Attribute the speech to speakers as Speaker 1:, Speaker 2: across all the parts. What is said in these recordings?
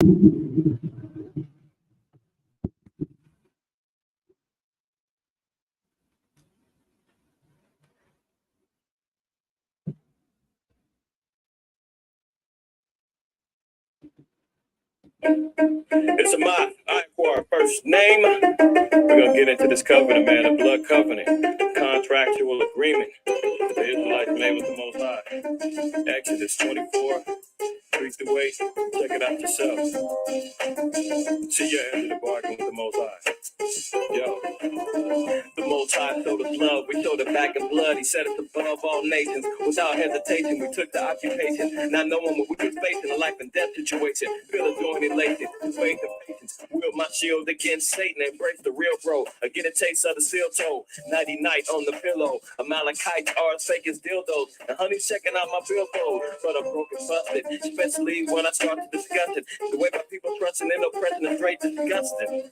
Speaker 1: It's a moth. I acquire first name. We're gonna get into this covenant, man. A blood covenant, contractual agreement. The Israelites made with the Most High. Exodus 24, 3 through 8. Check it out yourself. See your end of the bargain with the Most High. Yo, the Most High showed us love. We showed it back in blood. He set us above all nations. Without hesitation, we took the occupation. Not knowing what we was facing, a life and death situation. Feel a joy and elation, faith and patience. Wield my shield against Satan. Embrace the real bro. I get a taste of the steel toe. Nighty night on the pillow. Amalekites are as fake as dildos. And honey's checking out my billboard. But I'm broken busted. Especially when I start to discuss it. The way my people trusting in oppression is straight disgusting.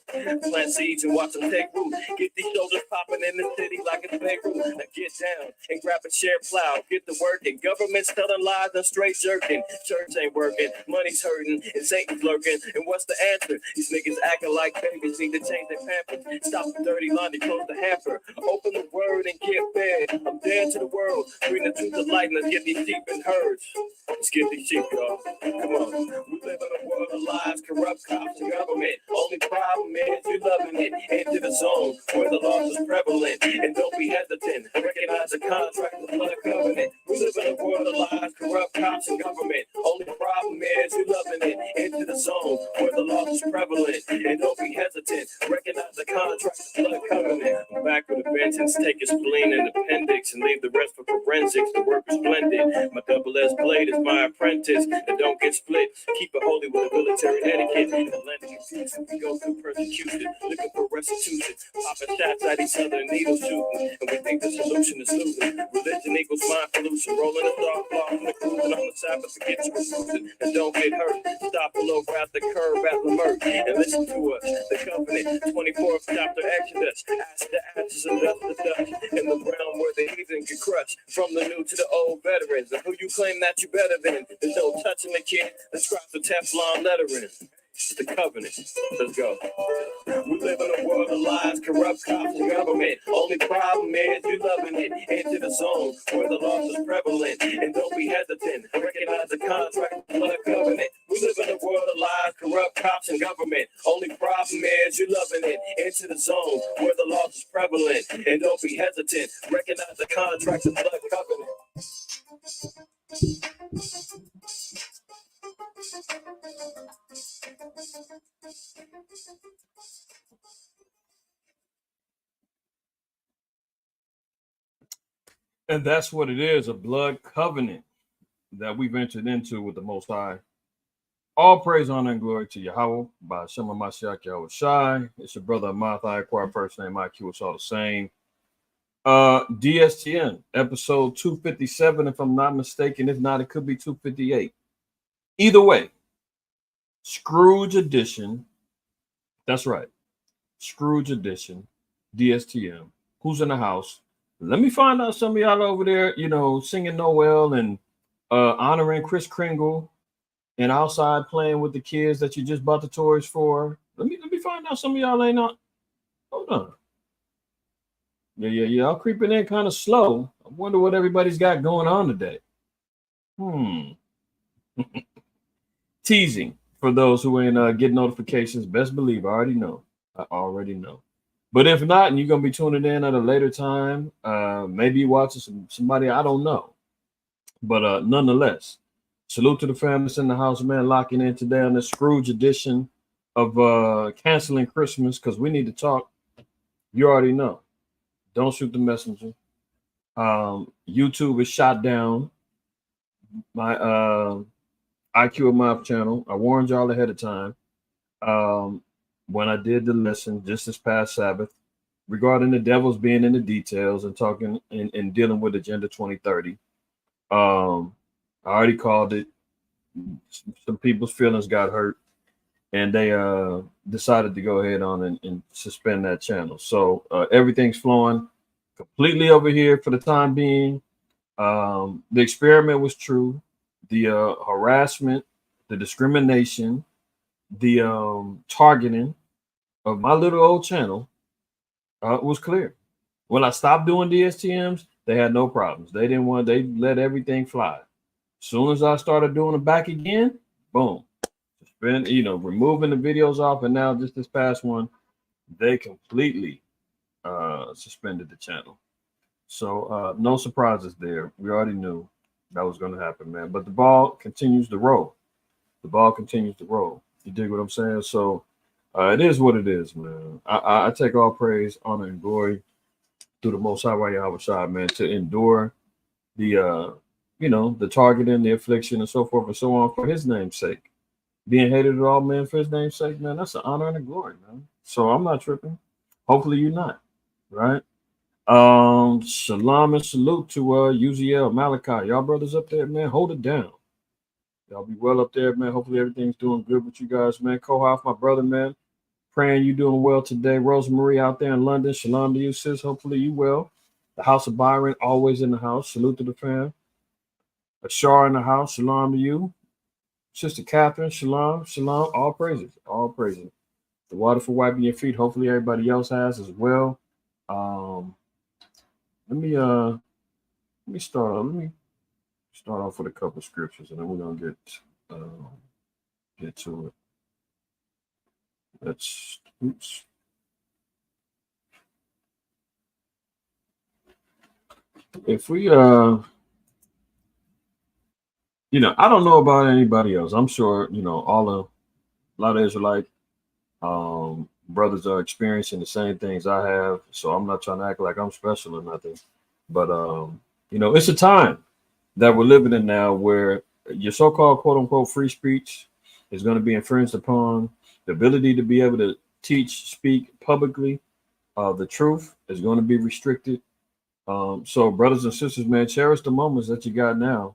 Speaker 1: Plant seeds and watch them take root. Get these shoulders popping in the city like it's Beirut. Now get down and grab a share plow. Get to working. Government's telling lies and straight jerking. Church ain't working. Money's hurting. And Satan's lurking. And what's the answer? These niggas acting like babies need to change their pampers. Stop the dirty laundry, close the hamper. Open the word and get fed. I'm dead to the world. Bring the truth of light. Let's get these sheep and herds. Let's get these sheep, y'all. Come on. We live in a world of lies, corrupt cops, and government. Only problem is you loving it. Enter the zone where the loss is prevalent. And don't be hesitant. Recognize the contract with blood covenant. We live in a world of lies, corrupt cops, and government. Only problem is you loving it. Enter the zone where the loss is prevalent. And don't be hesitant. Recognize the contract with blood covenant. I'm back with a vengeance. Take your spleen and appendix and leave the rest for forensics. The work is splendid. My double-S blade is my apprentice. And don't get split. Keep it holy with a military etiquette. Atlantic confusion. We go through persecution. Looking for restitution. Popping shots at each other and needle shooting. And we think the solution is looting. Religion equals mind pollution. Rolling a dog block from the cruising on the Sabbath to get you refusing. And don't get hurt. Stop below, grab the curb at Lamert. And listen to us. The covenant. 24th chapter Exodus. Ash the ashes and dust the dust. In the realm where the heathen get crushed. From the new to the old veterans. And who you claim that you better than? There's no touching the kid. The scraps of Teflon lettering. It's the covenant. Let's go. We live in a world of lies, corrupt cops, and government. Only problem is you loving it. Enter the zone where the loss is prevalent. And don't be hesitant. Recognize the contract, blood covenant. We live in a world of lies, corrupt cops, and government. Only problem is you loving it. Enter the zone where the loss is prevalent. And don't be hesitant. Recognize the contract, and blood covenant.
Speaker 2: And that's what it is, a blood covenant that we've entered into with the Most High. All praise, honor, and glory to Yahweh by Shema Mashiach Yahweh Shai. It's your brother Ahmath. I acquire first name IQ. It's all the same. DSTN episode 257, if I'm not mistaken. If not, it could be 258. Either way, Scrooge edition. That's right. Scrooge edition, DSTM. Who's in the house? Let me find out some of y'all over there, singing Noel and honoring Kris Kringle and outside playing with the kids that you just bought the toys for. Let me find out some of y'all ain't not. Hold on. Yeah. I'm creeping in kind of slow. I wonder what everybody's got going on today. Teasing for those who ain't get notifications. Best believe I already know. But if not, and you're going to be tuning in at a later time, maybe you're watching somebody I don't know. But nonetheless, salute to the family that's in the house, man, locking in today on the Scrooge edition of Canceling Christmas, because we need to talk. You already know. Don't shoot the messenger. YouTube is shot down. My IQAhmath channel. I warned y'all ahead of time. When I did the lesson just this past Sabbath regarding the devils being in the details and talking and dealing with Agenda 2030. I already called it. Some people's feelings got hurt and they decided to go ahead on and suspend that channel. So everything's flowing completely over here for the time being. The experiment was true. The harassment, the discrimination, the targeting of my little old channel was clear. When I stopped doing DSTMs, they had no problems. They didn't want, they let everything fly. As soon as I started doing it back again, boom, removing the videos off. And now just this past one, they completely suspended the channel. So no surprises there. We already knew that was going to happen, man. But the ball continues to roll. The ball continues to roll. You dig what I'm saying? So it is what it is, man. I take all praise, honor, and glory through the Most High Yahweh Shai, man, to endure the the targeting, the affliction, and so forth and so on for His name's sake. Being hated at all men for His name's sake, man, that's an honor and a glory, man. So I'm not tripping. Hopefully you're not, right? Shalom and salute to Uziel, Malachi. Y'all brothers up there, man. Hold it down. Y'all be well up there, man. Hopefully everything's doing good with you guys, man. Kohath, my brother, man. Praying you doing well today. Rosemary out there in London. Shalom to you, sis. Hopefully you well. The House of Byron, always in the house. Salute to the fam. Ashar in the house. Shalom to you. Sister Catherine, shalom, shalom. All praises. All praises. The water for wiping your feet. Hopefully everybody else has as well. Let me start off with a couple of scriptures, and then we're gonna get to it. Let's oops. If we I don't know about anybody else. I'm sure all a lot of Israelite brothers are experiencing the same things I have. So I'm not trying to act like I'm special or nothing. But it's a time that we're living in now where your so-called quote unquote free speech is going to be infringed upon. The ability to be able to teach, speak publicly, the truth is going to be restricted. So brothers and sisters, man, cherish the moments that you got now.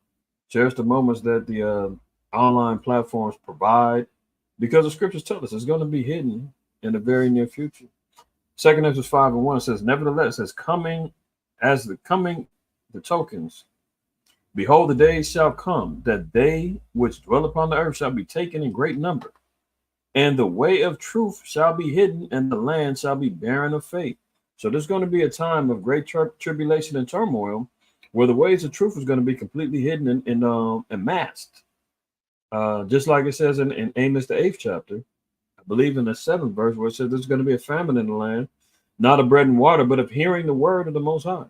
Speaker 2: Cherish the moments that the online platforms provide, because the scriptures tell us it's going to be hidden in the very near future. 2 Ezra 5:1 says, nevertheless, as the tokens, behold, the days shall come that they which dwell upon the earth shall be taken in great number, and the way of truth shall be hidden, and the land shall be barren of faith. So there's going to be a time of great tribulation and turmoil, where the ways of truth is going to be completely hidden and masked. Just like it says in Amos the 8th chapter, I believe in the 7th verse, where it says there's going to be a famine in the land, not of bread and water, but of hearing the word of the Most High.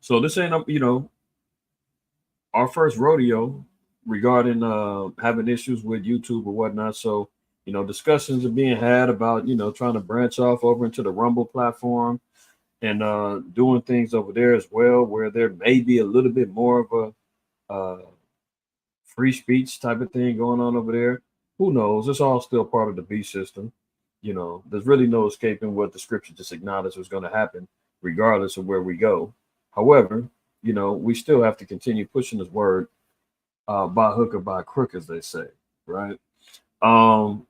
Speaker 2: So this ain't our first rodeo regarding having issues with YouTube or whatnot. So discussions are being had about trying to branch off over into the Rumble platform and doing things over there as well, where there may be a little bit more of a free speech type of thing going on over there. Who knows? It's all still part of the beast system. There's really no escaping what the scripture just acknowledged was going to happen, regardless of where we go. However, we still have to continue pushing His word by hook or by crook, as they say, right? So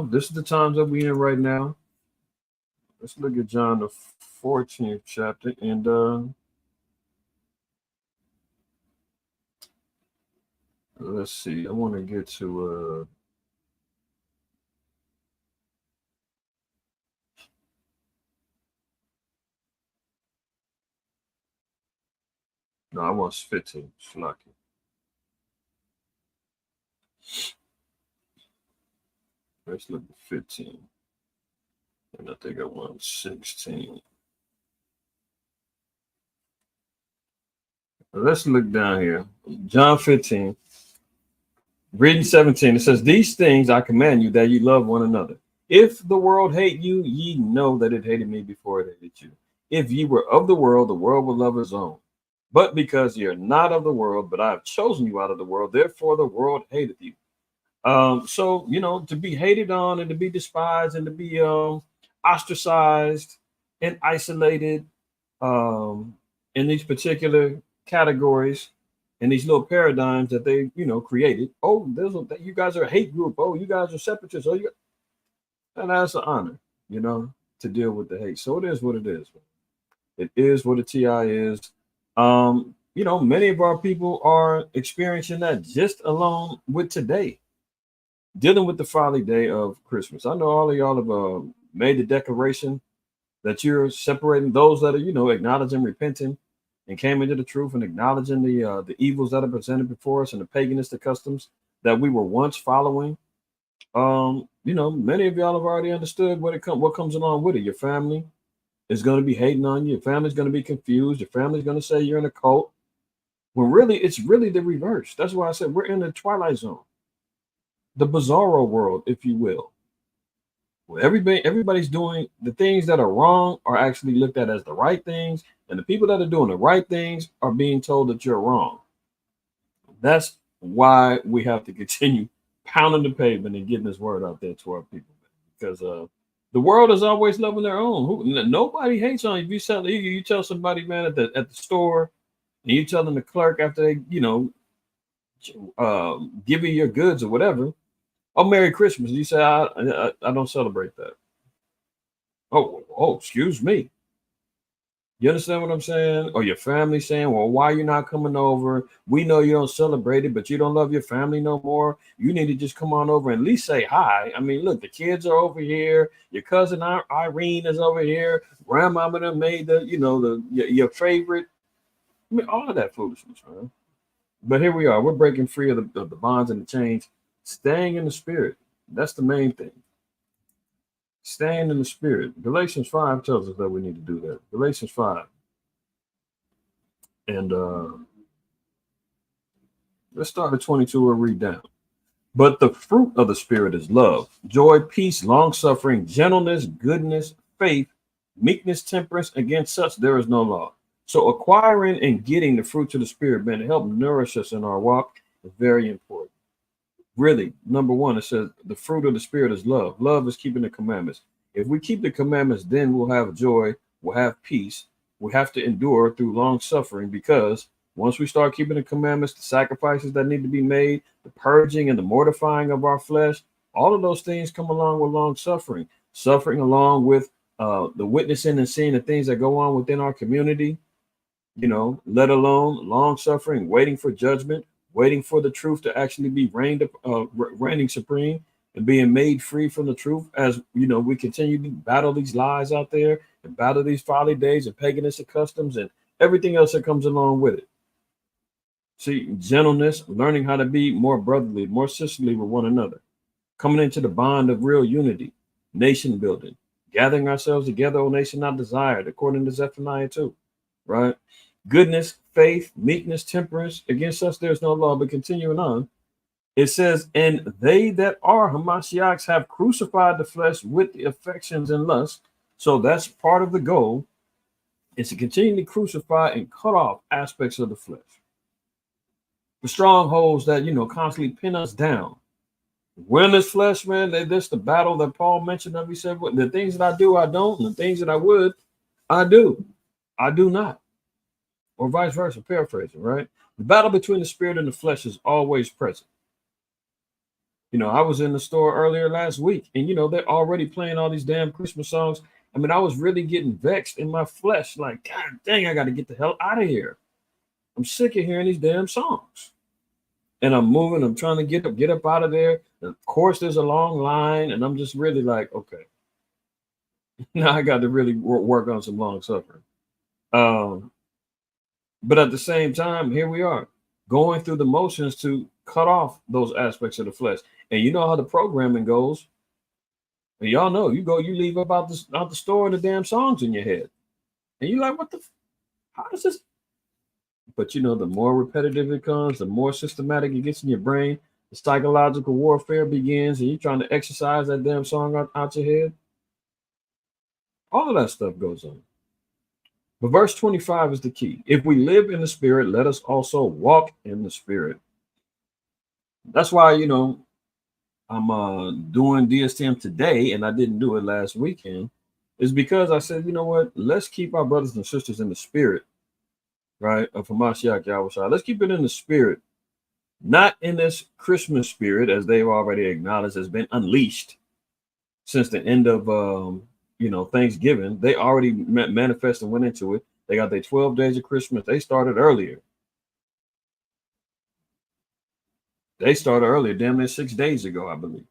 Speaker 2: this is the times that we're in right now. Let's look at John the 14th chapter, and let's see. I want to get to no, I want 15. Lucky. Let's look at 15. And I think I want 16. Let's look down here. John 15. Reading 17, it says, these things I command you, that you love one another. If the world hate you, ye know that it hated me before it hated you. If ye were of the world will love its own. But because you're not of the world, but I have chosen you out of the world, therefore the world hateth you. So to be hated on and to be despised and to be ostracized and isolated in these particular categories and these little paradigms that they created. Oh, you guys are a hate group. Oh, you guys are separatists. Oh, and that's an honor, to deal with the hate. So it is what it is. It is what a TI is. Many of our people are experiencing that just alone with today. dealing with the folly day of Christmas. I know all of y'all have made the declaration that you're separating those that are, acknowledging, repenting, and came into the truth and acknowledging the evils that are presented before us and the paganistic customs that we were once following. Many of y'all have already understood what comes along with it. Your family is going to be hating on you. Your family's going to be confused. Your family's going to say you're in a cult. When really, it's really the reverse. That's why I said we're in the twilight zone, the bizarro world, if you will. Where everybody's doing the things that are wrong are actually looked at as the right things, and the people that are doing the right things are being told that you're wrong. That's why we have to continue pounding the pavement and getting this word out there to our people, because the world is always loving their own. Nobody hates on you. If you tell somebody, man, at the store, and you tell them the clerk after they give you your goods or whatever, oh, Merry Christmas. You say, I don't celebrate that. Oh, excuse me. You understand what I'm saying? Or your family saying, well, why are you not coming over? We know you don't celebrate it, but you don't love your family no more. You need to just come on over and at least say hi. I mean, look, the kids are over here. Your cousin Irene is over here. Grandmama done made your favorite. I mean, all of that foolishness, man. But here we are. We're breaking free of the bonds and the chains, staying in the spirit. That's the main thing. Staying in the spirit. Galatians 5 tells us that we need to do that. Galatians 5. And let's start at 22 and read down. But the fruit of the spirit is love, joy, peace, long suffering, gentleness, goodness, faith, meekness, temperance. Against such there is no law. So acquiring and getting the fruits of the spirit, man, to help nourish us in our walk is very important. Really, number one, it says the fruit of the spirit is love. Love is keeping the commandments. If we keep the commandments, then we'll have joy, we'll have peace. We have to endure through long suffering, because once we start keeping the commandments, the sacrifices that need to be made, the purging and the mortifying of our flesh, all of those things come along with long suffering. Suffering along with the witnessing and seeing the things that go on within our community, let alone long suffering, waiting for judgment, waiting for the truth to actually be reigning supreme and being made free from the truth. As we continue to battle these lies out there and battle these folly days and paganistic customs and everything else that comes along with it. See, gentleness, learning how to be more brotherly, more sisterly with one another, coming into the bond of real unity, nation building, gathering ourselves together, O nation not desired, according to Zephaniah 2, right? Goodness, faith, meekness, temperance. Against us there's no law. But continuing on, it says, and they that are Hamashiachs have crucified the flesh with the affections and lust. So that's part of the goal, is to continue to crucify and cut off aspects of the flesh. The strongholds that, constantly pin us down. We're in this flesh, man. That's the battle that Paul mentioned. He said, the things that I do, I don't. And the things that I would, I do. I do not. Or vice versa, paraphrasing, right? The battle between the spirit and the flesh is always present. I was in the store earlier last week, and they're already playing all these damn Christmas songs. I mean, I was really getting vexed in my flesh, like, God dang, I got to get the hell out of here. I'm sick of hearing these damn songs. And I'm moving, I'm trying to get up out of there. And of course, there's a long line, and I'm just really like, okay, now I got to really work on some long suffering. But at the same time, here we are going through the motions to cut off those aspects of the flesh. And you know how the programming goes. And y'all know, you leave out the store and the damn songs in your head. And you're like, how does this? But the more repetitive it comes, the more systematic it gets in your brain, the psychological warfare begins, and you're trying to exercise that damn song out your head. All of that stuff goes on. But verse 25 is the key. If we live in the spirit, let us also walk in the spirit. That's why, I'm doing DSTM today, and I didn't do it last weekend, is because I said, you know what? Let's keep our brothers and sisters in the spirit, right? Of Hamashiach Yahweh. Let's keep it in the spirit, not in this Christmas spirit, as they've already acknowledged has been unleashed since the end of Thanksgiving. They already manifested and went into it. They got their 12 days of Christmas. They started earlier. They started earlier, damn near 6 days ago, I believe.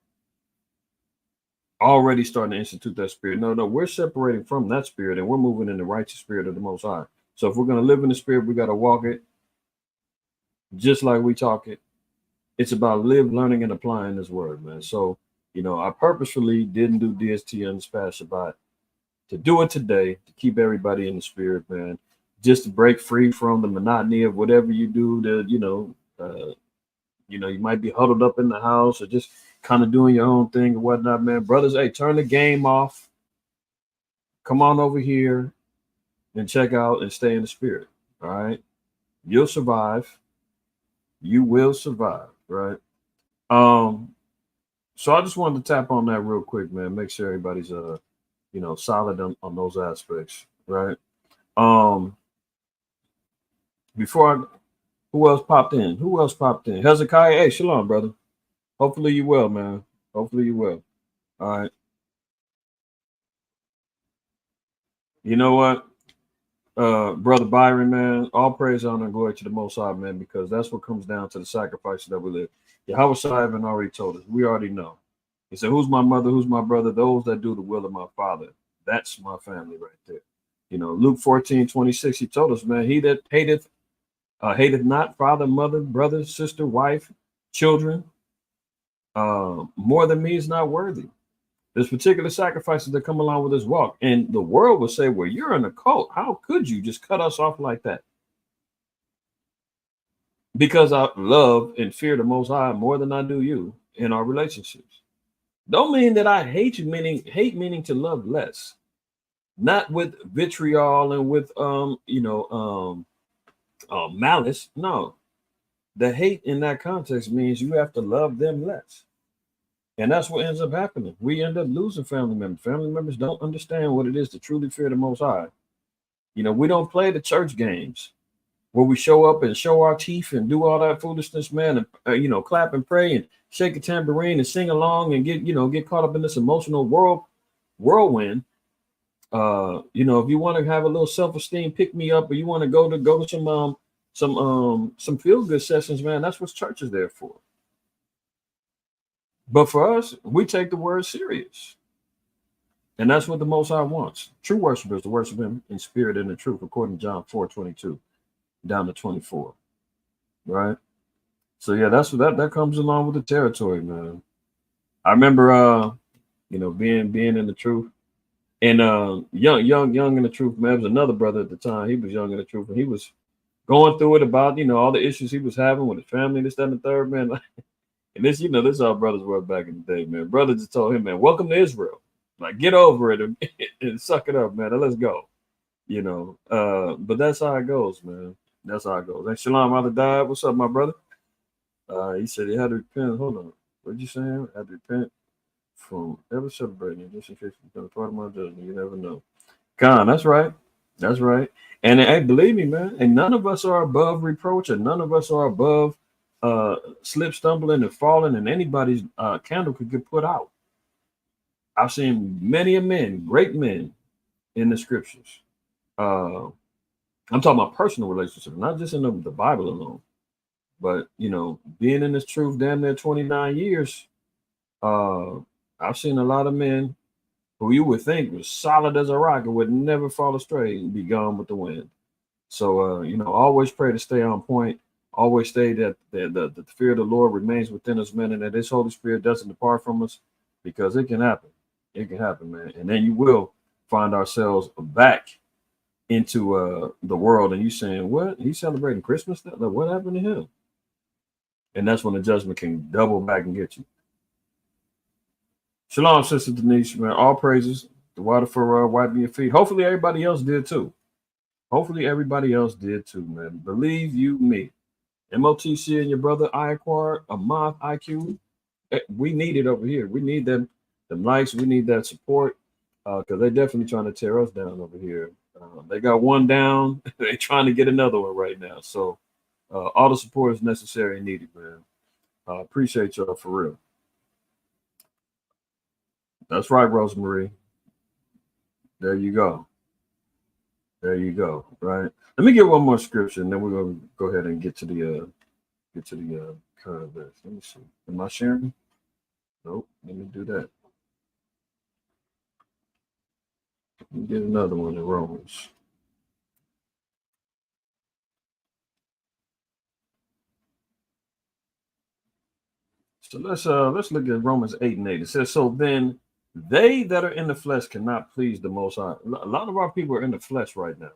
Speaker 2: Already starting to institute that spirit. No, we're separating from that spirit and we're moving in the righteous spirit of the Most High. So if we're going to live in the spirit, we got to walk it just like we talk it. It's about live, learning, and applying this word, man. So, I purposefully didn't do DST on this past Shabbat to do it today, to keep everybody in the spirit, man. Just to break free from the monotony of whatever you do to, you might be huddled up in the house or just kind of doing your own thing or whatnot, man. Brothers, hey, turn the game off. Come on over here and check out and stay in the spirit. All right. You'll survive. You will survive, right? So I just wanted to tap on that real quick, man. Make sure everybody's solid on those aspects, right? Who else popped in? Hezekiah, hey, shalom, brother. Hopefully you will, man. Hopefully you will. All right. You know what? Brother Byron, man, all praise, honor, and glory to the Most High, man, because that's what comes down to the sacrifices that we live. Yahweh Shai already told us. We already know. He said, who's my mother? Who's my brother? Those that do the will of my Father. That's my family right there. Luke 14:26, he told us, man, he that hateth not father, mother, brother, sister, wife, children, more than me is not worthy. There's particular sacrifices that come along with this walk. And the world will say, well, you're in a cult. How could you just cut us off like that? Because I love and fear the Most High more than I do you in our relationships. Don't mean that I hate you, meaning to love less. Not with vitriol and with malice. No. The hate in that context means you have to love them less. And that's what ends up happening. We end up losing family members. Family members don't understand what it is to truly fear the Most High. We don't play the church games where we show up and show our teeth and do all that foolishness, man, and clap and pray and shake a tambourine and sing along and get caught up in this emotional whirlwind. If you want to have a little self-esteem pick me up, or you want to go to some feel-good sessions, man, that's what church is there for. But for us, we take the word serious. And that's what the Most High wants. True worshipers to worship him in spirit and in truth, according to John 4:22 down to 24. Right? So yeah, that's what that comes along with the territory, man. I remember being in the truth. And young in the truth, man. There was another brother at the time. He was young in the truth, and he was going through it about all the issues he was having with his family, this, that, and the third, man. And this, this is how brothers were back in the day, man. Brothers just told him, man, welcome to Israel. Like, get over it and suck it up, man. And let's go. But that's how it goes, man. That's how it goes. And Shalom out of died. What's up, my brother? He said he had to repent. Hold on. What'd you say? Had to repent from ever celebrating, just in case it's been a part of my judgment. You never know. Con, that's right. That's right. And hey, believe me, man, and none of us are above reproach, and none of us are above slip, stumbling, and falling, and anybody's candle could get put out. I've seen many a men, great men in the scriptures. I'm talking about personal relationships, not just in the Bible alone, but being in this truth damn near 29 years, I've seen a lot of men who you would think was solid as a rock and would never fall astray and be gone with the wind. So always pray to stay on point. Always stay that the fear of the Lord remains within us, man, and that His Holy Spirit doesn't depart from us, because it can happen. It can happen, man. And then you will find ourselves back into the world, and you saying, what? He's celebrating Christmas? Like, what happened to him? And that's when the judgment can double back and get you. Shalom, Sister Denise, man. All praises. The water for wiping your feet. Hopefully everybody else did too. Man. Believe you me. MOTC and your brother IQAhmath, IQ. We need it over here. We need them likes. We need that support, because they're definitely trying to tear us down over here. They got one down. They're trying to get another one right now. So all the support is necessary and needed, man. Appreciate y'all for real. That's right, Rosemarie. There you go. Right. Let me get one more scripture, and then we're gonna go ahead and get to get to the current events. Let me see. Am I sharing? Nope. Let me do that. Let me get another one in Romans. So let's look at Romans 8 and 8. It says, so then they that are in the flesh cannot please the Most High. A lot of our people are in the flesh right now.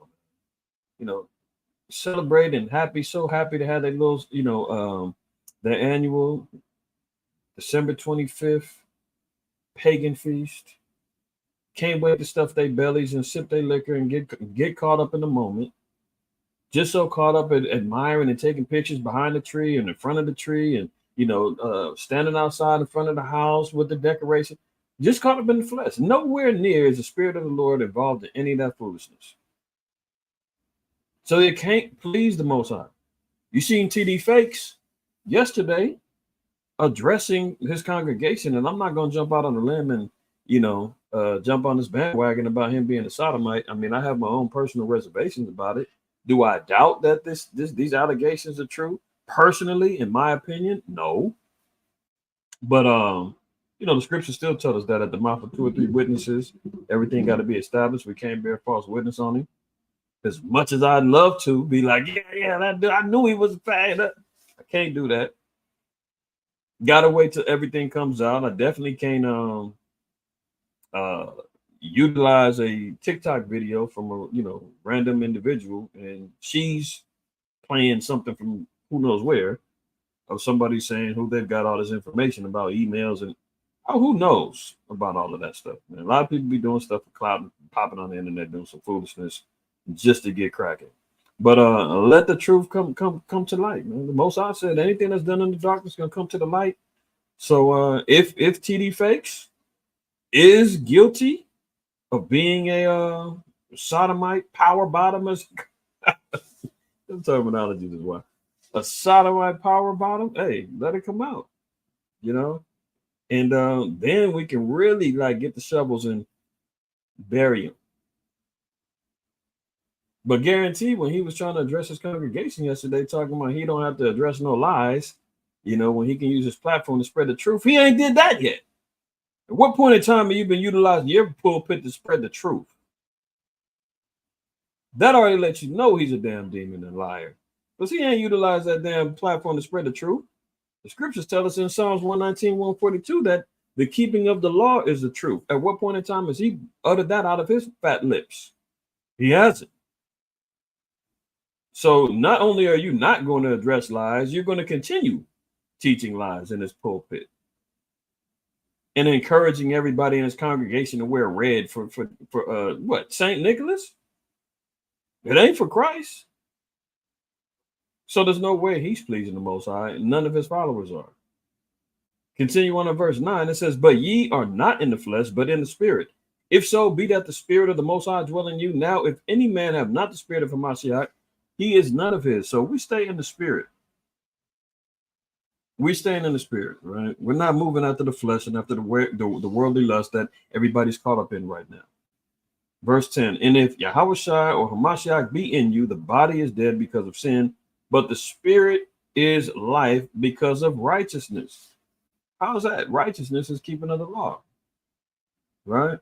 Speaker 2: You know, celebrating, happy, so happy to have their little, their annual December 25th pagan feast. Can't wait to stuff their bellies and sip their liquor and get caught up in the moment. Just so caught up in admiring and taking pictures behind the tree and in front of the tree and standing outside in front of the house with the decoration. Just caught up in the flesh. Nowhere near is the Spirit of the Lord involved in any of that foolishness. So they can't please the Most High. You seen TD Fakes yesterday addressing his congregation, and I'm not going to jump out on a limb and jump on this bandwagon about him being a sodomite. I mean, I have my own personal reservations about it. Do I doubt that these allegations are true? Personally, in my opinion, no. But the scriptures still tell us that at the mouth of 2 or 3 witnesses, everything got to be established. We can't bear false witness on him. As much as I'd love to be like, I knew he was a fag. I can't do that. Gotta wait till everything comes out. I definitely can't utilize a TikTok video from a random individual, and she's playing something from who knows where of somebody saying who they've got all this information about, emails and who knows about all of that stuff. Man, a lot of people be doing stuff for clout, popping on the internet, doing some foolishness just to get cracking. But let the truth come to light, man. The Most High said anything that's done in the darkness is gonna come to the light. So if TD Fakes is guilty of being a sodomite, power bottomist, the terminology is why a sodomite power bottom, hey, let it come out, and then we can really get the shovels and bury him. But guarantee when he was trying to address his congregation yesterday, talking about he don't have to address no lies, when he can use his platform to spread the truth, he ain't did that yet. At what point in time have you been utilizing your pulpit to spread the truth? That already lets you know he's a damn demon and liar. Because he ain't utilized that damn platform to spread the truth. The scriptures tell us in Psalms 119, 142 that the keeping of the law is the truth. At what point in time has he uttered that out of his fat lips? He hasn't. So not only are you not going to address lies, you're going to continue teaching lies in his pulpit and encouraging everybody in his congregation to wear red for what, St. Nicholas? It ain't for Christ. So there's no way he's pleasing the Most High. None of his followers are. Continue on in verse 9. It says, but ye are not in the flesh, but in the spirit. If so, be that the spirit of the Most High dwell in you. Now, if any man have not the spirit of Hamashiach, he is none of his. So we stay in the spirit. We're staying in the spirit, right? We're not moving after the flesh and after the worldly lust that everybody's caught up in right now. Verse 10, and if Yahushua or Hamashiach be in you, the body is dead because of sin, but the spirit is life because of righteousness. How's that? Righteousness is keeping of the law, right?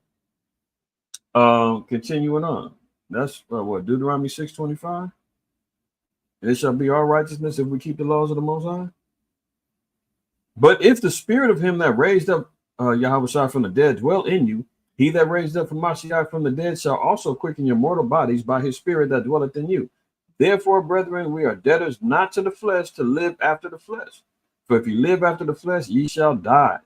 Speaker 2: Continuing on. That's what, Deuteronomy 6:25? And it shall be our righteousness if we keep the laws of the Most High. But if the spirit of him that raised up Yahushua from the dead dwell in you, he that raised up Hamashiach from the dead shall also quicken your mortal bodies by his spirit that dwelleth in you. Therefore, brethren, we are debtors not to the flesh to live after the flesh. For if you live after the flesh, ye shall die.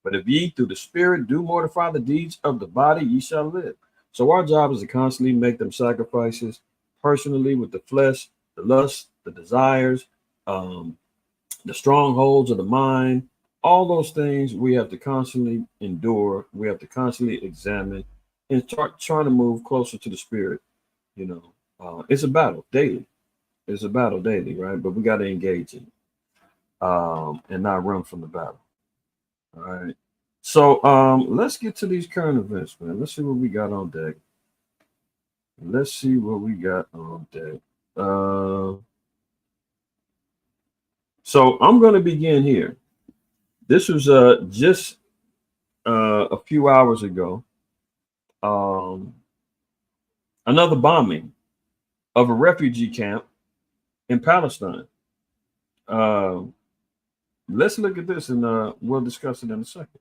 Speaker 2: But if ye through the spirit do mortify the deeds of the body, ye shall live. So our job is to constantly make them sacrifices personally with the flesh, the lust, the desires, the strongholds of the mind. All those things we have to constantly endure. We have to constantly examine and start trying to move closer to the spirit. It's a battle daily. It's a battle daily, right? But we got to engage in it and not run from the battle. All right. So let's get to these current events, man. Let's see what we got on deck. Let's see what we got on deck. So I'm going to begin here. This was just a few hours ago. Um, another bombing of a refugee camp in Palestine. Uh, let's look at this and we'll discuss it in a second.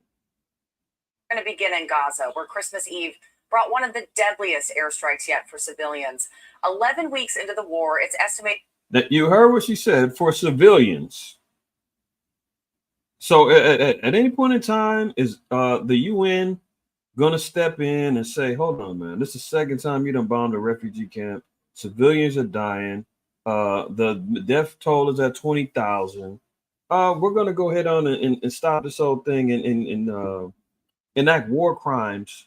Speaker 3: We're going to begin in Gaza, where Christmas Eve brought one of the deadliest airstrikes yet for civilians. 11 weeks into the war, it's estimated
Speaker 2: That you heard what she said, for civilians. So at any point in time, is the UN going to step in and say, hold on, man, this is the second time you done bombed a refugee camp. Civilians are dying. The death toll is at 20,000. We're going to go ahead on and stop this whole thing and enact war crimes,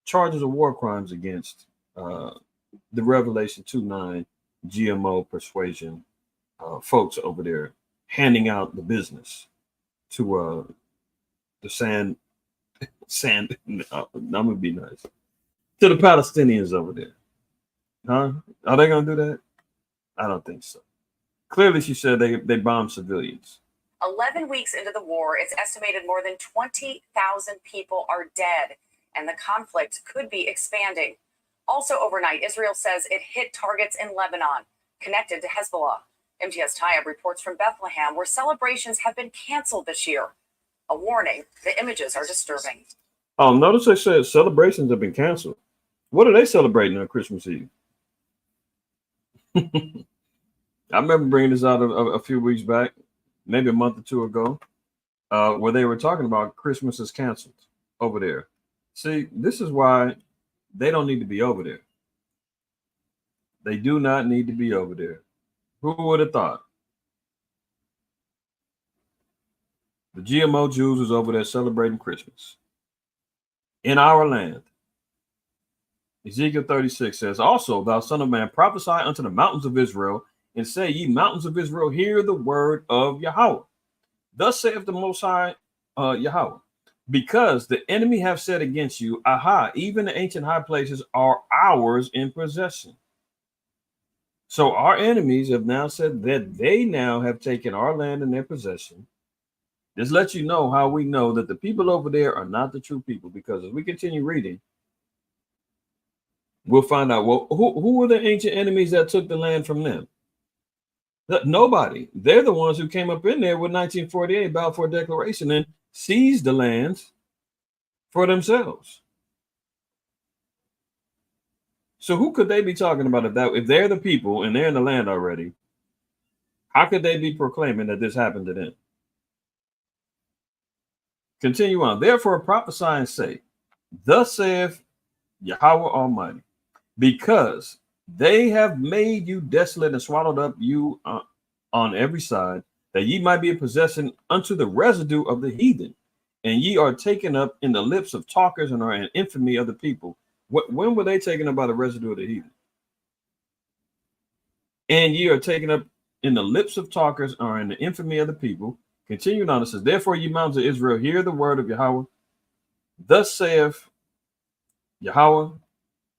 Speaker 2: charges of war crimes against the Revelation 2:9 GMO persuasion folks over there handing out the business to the sand. I'm gonna be nice to the Palestinians over there, huh? Are they gonna do that? I don't think so. Clearly, she said they bombed civilians.
Speaker 3: 11 weeks into the war, it's estimated more than 20,000 people are dead, and the conflict could be expanding. Also overnight, Israel says it hit targets in Lebanon connected to Hezbollah. MTS Tayeb reports from Bethlehem, where celebrations have been canceled this year. A warning, the images are disturbing.
Speaker 2: Oh, notice they said celebrations have been canceled. What are they celebrating on Christmas Eve? I remember bringing this out a few weeks back, maybe a month or two ago, where they were talking about Christmas is canceled over there. See, this is why they don't need to be over there. They do not need to be over there. Who would have thought? The GMO Jews was over there celebrating Christmas in our land. Ezekiel 36 says, also, thou son of man, prophesy unto the mountains of Israel, and say, ye mountains of Israel, hear the word of Yahweh. Thus saith the Most High Yahweh, because the enemy have said against you, aha, even the ancient high places are ours in possession. So our enemies have now said that they now have taken our land in their possession. This lets you know how we know that the people over there are not the true people, because as we continue reading, we'll find out, well, who were the ancient enemies that took the land from them? Nobody. They're the ones who came up in there with 1948 Balfour Declaration and seized the lands for themselves. So who could they be talking about if they're the people and they're in the land already? How could they be proclaiming that this happened to them? Continue on. Therefore prophesy and say, thus saith Yahweh Almighty, because they have made you desolate and swallowed up you on every side, that ye might be a possession unto the residue of the heathen, and ye are taken up in the lips of talkers and are an infamy of the people. When were they taken up by the residue of the heathen? And ye are taken up in the lips of talkers, are in the infamy of the people. Continuing on, it says, therefore, ye mountains of Israel, hear the word of Yahweh. Thus saith Yahweh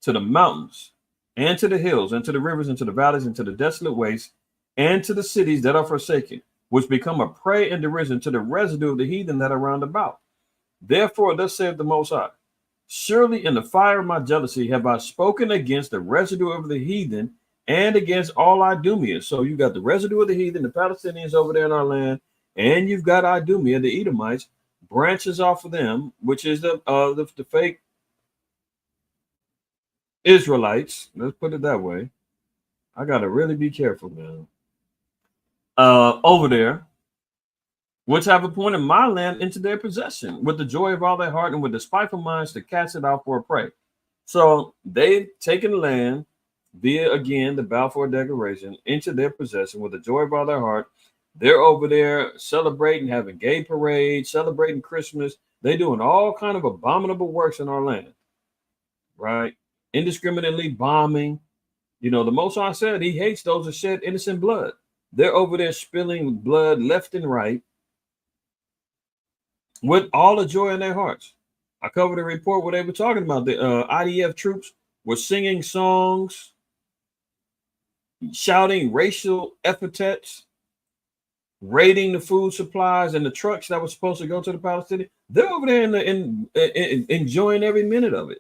Speaker 2: to the mountains, and to the hills, and to the rivers, and to the valleys, and to the desolate wastes, and to the cities that are forsaken, which become a prey and derision to the residue of the heathen that are round about. Therefore, thus saith the Most High, surely in the fire of my jealousy have I spoken against the residue of the heathen and against all Idumea. So you got the residue of the heathen, the Palestinians over there in our land, and you've got Idumea, the Edomites, branches off of them, which is the fake Israelites. Let's put it that way. I gotta really be careful, man. Over there, which have appointed my land into their possession, with the joy of all their heart and with the spiteful minds to cast it out for a prey. So they've taken land via, again, the Balfour Declaration into their possession with the joy of all their heart. They're over there celebrating, having gay parades, celebrating Christmas. They're doing all kind of abominable works in our land, right? Indiscriminately bombing. You know, the Most High said he hates those that shed innocent blood. They're over there spilling blood left and right with all the joy in their hearts. I covered a report where they were talking about the IDF troops were singing songs, shouting racial epithets raiding the food supplies and the trucks that were supposed to go to the Palestinians. They're over there enjoying every minute of it.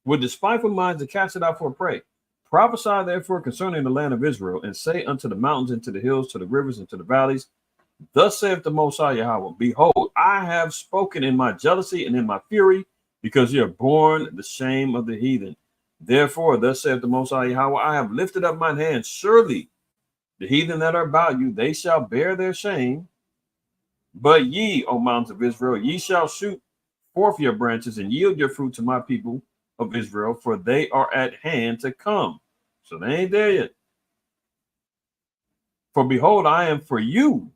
Speaker 2: With despiteful minds to cast it out for a prey. Prophesy therefore concerning the land of Israel, and say unto the mountains and to the hills, to the rivers and to the valleys, thus saith the Most High Yahweh, behold, I have spoken in my jealousy and in my fury, because you have borne the shame of the heathen. Therefore, thus saith the Most High Yahweh, I have lifted up mine hand. Surely the heathen that are about you, they shall bear their shame. But ye, O mountains of Israel, ye shall shoot forth your branches and yield your fruit to my people of Israel, for they are at hand to come. So they ain't there yet. For behold, I am for you,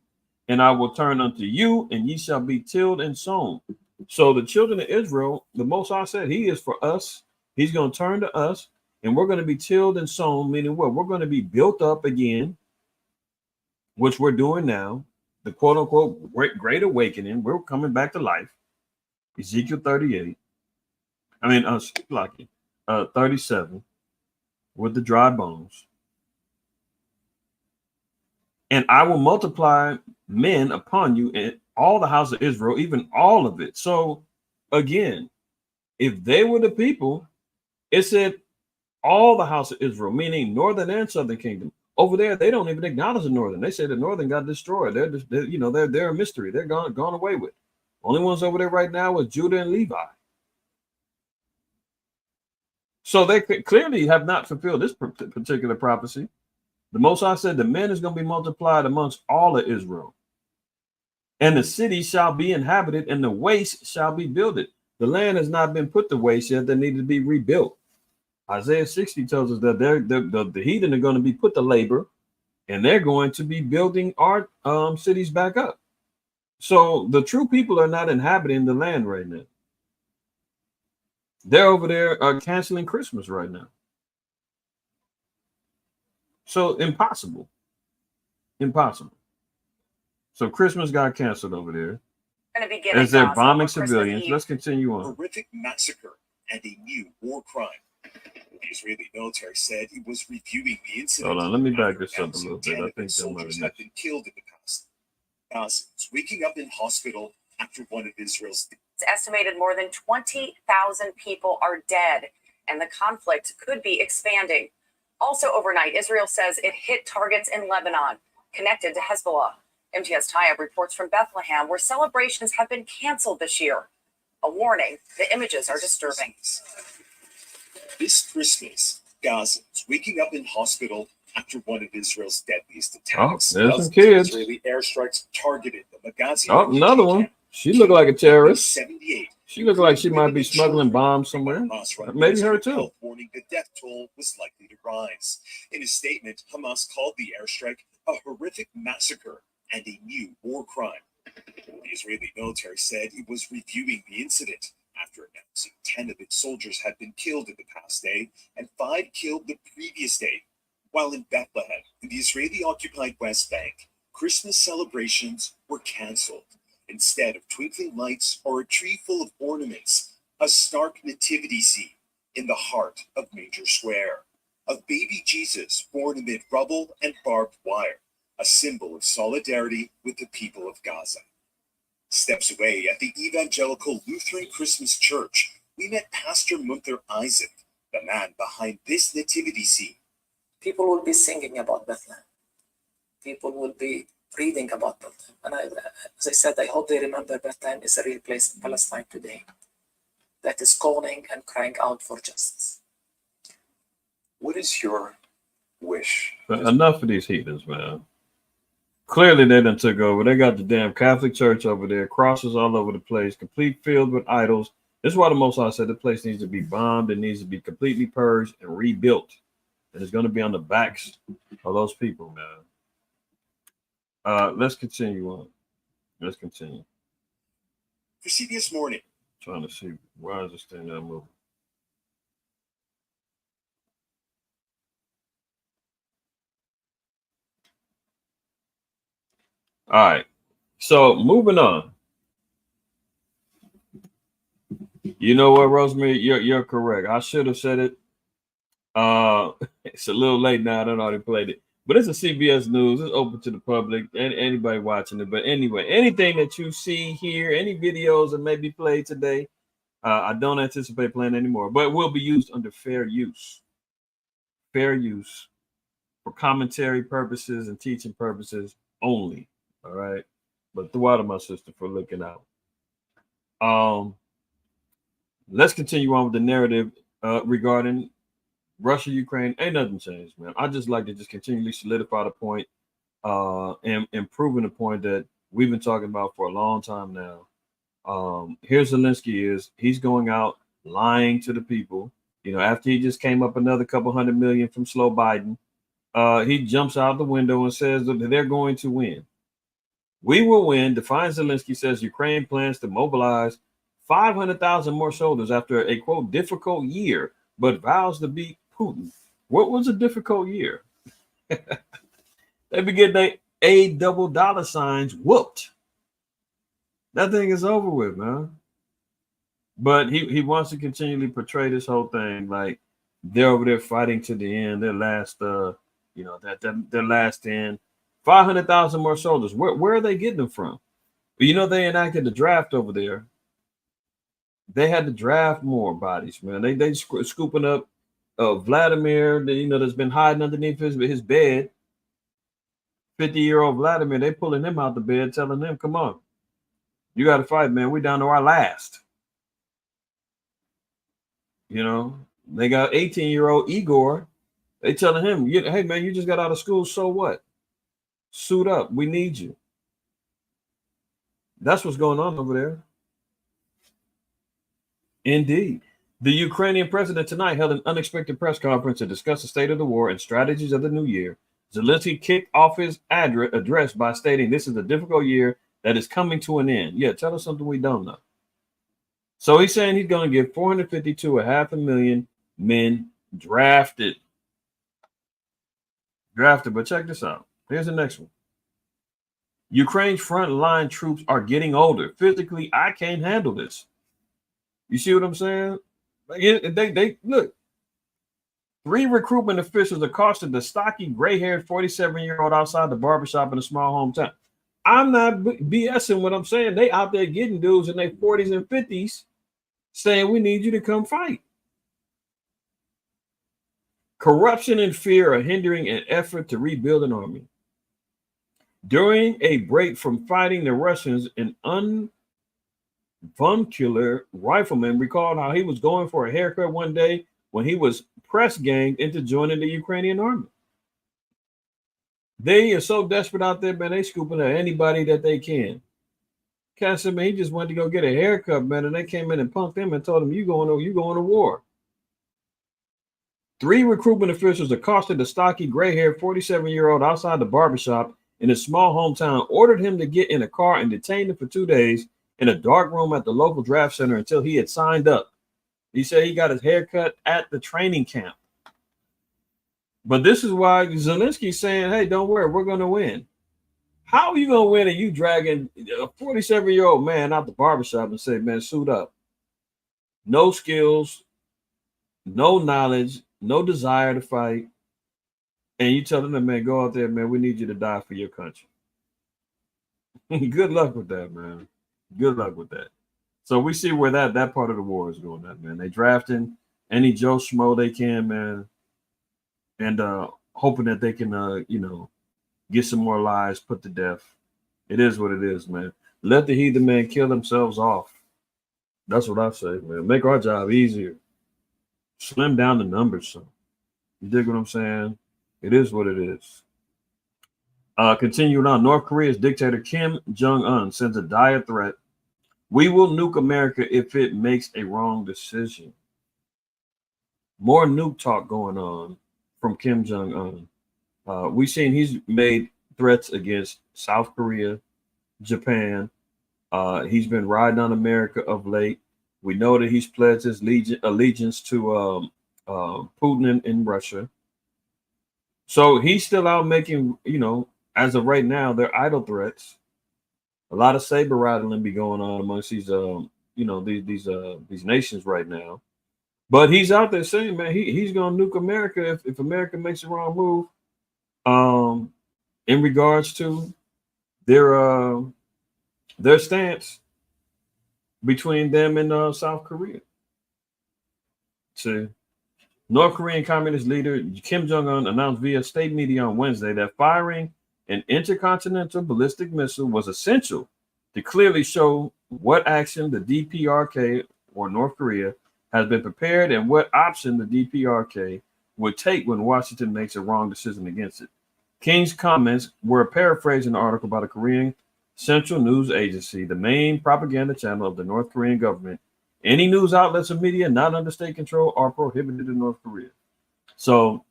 Speaker 2: and I will turn unto you, and ye shall be tilled and sown. So the children of Israel, the Most High said, he is for us. He's going to turn to us, and we're going to be tilled and sown, meaning what? We're going to be built up again, which we're doing now. The quote unquote great awakening. We're coming back to life. Ezekiel 38. 37 with the dry bones. And I will multiply men upon you and all the house of Israel, even all of it. So again, if they were the people, it said all the house of Israel, meaning northern and southern kingdom. Over there, they don't even acknowledge the northern. They say the northern got destroyed. They're a mystery. They're gone away with. Only ones over there right now is Judah and Levi. So they clearly have not fulfilled this particular prophecy. The Most High said the men is going to be multiplied amongst all of Israel. And the city shall be inhabited and the waste shall be builded. The land has not been put to waste yet. They need to be rebuilt. Isaiah 60 tells us that the heathen are going to be put to labor and they're going to be building our cities back up. So the true people are not inhabiting the land right now. They're over there canceling Christmas right now. So impossible. So Christmas got canceled over there. As they're bombing civilians. Let's continue on.
Speaker 4: Horrific massacre and a new war crime. The Israeli military said it was reviewing the incident.
Speaker 2: Hold on, let me back this up a little bit. I think
Speaker 4: soldiers have been killed in the past. Gazans waking up in hospital after one of Israel's.
Speaker 3: It's estimated more than 20,000 people are dead, and the conflict could be expanding. Also overnight, Israel says it hit targets in Lebanon connected to Hezbollah. MTS Tayeb reports from Bethlehem, where celebrations have been canceled this year. A warning, the images are disturbing.
Speaker 4: This Christmas, Gazans waking up in hospital after one of Israel's deadliest attacks.
Speaker 2: Oh, there's some kids.
Speaker 4: Israeli airstrikes targeted the Maghazi.
Speaker 2: Oh, another one. She looked like a terrorist.
Speaker 4: 78.
Speaker 2: She looked like she might be smuggling bombs somewhere. Maybe her too.
Speaker 4: Warning the death toll was likely to rise. In a statement, Hamas called the airstrike a horrific massacre and a new war crime. The Israeli military said it was reviewing the incident after announcing 10 of its soldiers had been killed in the past day and 5 killed the previous day. While in Bethlehem, in the Israeli-occupied West Bank, Christmas celebrations were canceled. Instead of twinkling lights or a tree full of ornaments, a stark nativity scene in the heart of Major Square, of baby Jesus born amid rubble and barbed wire, a symbol of solidarity with the people of Gaza. Steps away at the Evangelical Lutheran Christmas Church, we met Pastor Munther Isaac, the man behind this nativity scene.
Speaker 5: People will be singing about Bethlehem. People will be reading about Bethlehem. And as I said, I hope they remember Bethlehem is a real place in Palestine today that is calling and crying out for justice.
Speaker 4: What is your wish?
Speaker 2: Enough of these heathens, man. Clearly, they done took over. They got the damn Catholic Church over there, crosses all over the place, complete filled with idols. This is why the Most High said the place needs to be bombed. It needs to be completely purged and rebuilt. And it's going to be on the backs of those people, man. Let's continue on. Let's continue.
Speaker 4: For CBS Morning.
Speaker 2: Trying to see why is this thing not moving. All right. So moving on. You know what, Rosemary? You're correct. I should have said it. It's a little late now. I don't already played it. But it's a CBS News. It's open to the public and anybody watching it. But anyway, anything that you see here, any videos that may be played today, I don't anticipate playing anymore, but will be used under fair use. Fair use for commentary purposes and teaching purposes only. All right. But throughout to my sister for looking out. Let's continue on with the narrative regarding Russia, Ukraine. Ain't nothing changed, man. I just like to just continually solidify the point and proving the point that we've been talking about for a long time now. Here's Zelensky he's going out lying to the people. You know, after he just came up another couple $100 million from slow Biden, he jumps out the window and says that they're going to win. We will win. Defiant Zelensky says Ukraine plans to mobilize 500,000 more soldiers after a, quote, difficult year, but vows to beat Putin. What was a difficult year? They be getting their A double dollar signs whooped. That thing is over with, man. But he wants to continually portray this whole thing like they're over there fighting to the end, their last, their last end. 500,000 more soldiers. Where are they getting them from? But you know, they enacted the draft over there. They had to draft more bodies, man. They scooping up Vladimir, that's been hiding underneath his bed. 50-year-old Vladimir, they pulling him out the bed, telling him, come on, you got to fight, man. We're down to our last. You know, they got 18-year-old Igor. They telling him, hey, man, you just got out of school. So what? Suit up. We need you. That's what's going on over there. Indeed. The Ukrainian president tonight held an unexpected press conference to discuss the state of the war and strategies of the new year. Zelensky kicked off his address by stating this is a difficult year that is coming to an end. Yeah, tell us something we don't know. So he's saying he's going to give 450 to 500,000 men drafted. But check this out. Here's the next one. Ukraine's frontline troops are getting older. Physically, I can't handle this. You see what I'm saying? Like they look. 3 recruitment officials accosted the stocky, gray-haired 47-year-old outside the barbershop in a small hometown. I'm not BSing what I'm saying. They out there getting dudes in their 40s and 50s saying, we need you to come fight. Corruption and fear are hindering an effort to rebuild an army. During a break from fighting the Russians, an avuncular rifleman recalled how he was going for a haircut one day when he was press ganged into joining the Ukrainian army. They are so desperate out there, man, they scooping at anybody that they can. Cat said, man, he just went to go get a haircut, man, and they came in and punked him and told him, you going to war. 3 recruitment officials accosted the stocky, gray-haired 47-year-old outside the barbershop in his small hometown, ordered him to get in a car and detained him for 2 days in a dark room at the local draft center until he had signed up. He said he got his haircut at the training camp. But this is why Zelensky's saying, hey, don't worry, we're going to win. How are you going to win and you dragging a 47-year-old man out the barbershop and say, man, suit up? No skills, no knowledge, no desire to fight. And you telling them, man, go out there, man, we need you to die for your country. Good luck with that, man. Good luck with that. So we see where that part of the war is going at, man. They drafting any Joe Schmo they can, man, and hoping that they can, get some more lives put to death. It is what it is, man. Let the heathen man kill themselves off. That's what I say, man. Make our job easier. Slim down the numbers, so you dig what I'm saying? It is what it is. Continuing on, North Korea's dictator Kim Jong-un sends a dire threat. We will nuke America if it makes a wrong decision. More nuke talk going on from Kim Jong-un. We've seen he's made threats against South Korea, Japan. He's been riding on America of late. We know that he's pledged his allegiance to Putin in Russia. So he's still out making, as of right now, they're idle threats. A lot of saber rattling be going on amongst these, these nations right now. But he's out there saying, man, he's going to nuke America if America makes the wrong move. In regards to their stance between them and South Korea. So, North Korean Communist leader Kim Jong-un announced via state media on Wednesday that firing an intercontinental ballistic missile was essential to clearly show what action the DPRK, or North Korea, has been prepared and what option the DPRK would take when Washington makes a wrong decision against it. King's comments were paraphrased in an article by the Korean Central News Agency, the main propaganda channel of the North Korean government. Any news outlets or media not under state control are prohibited in North Korea. So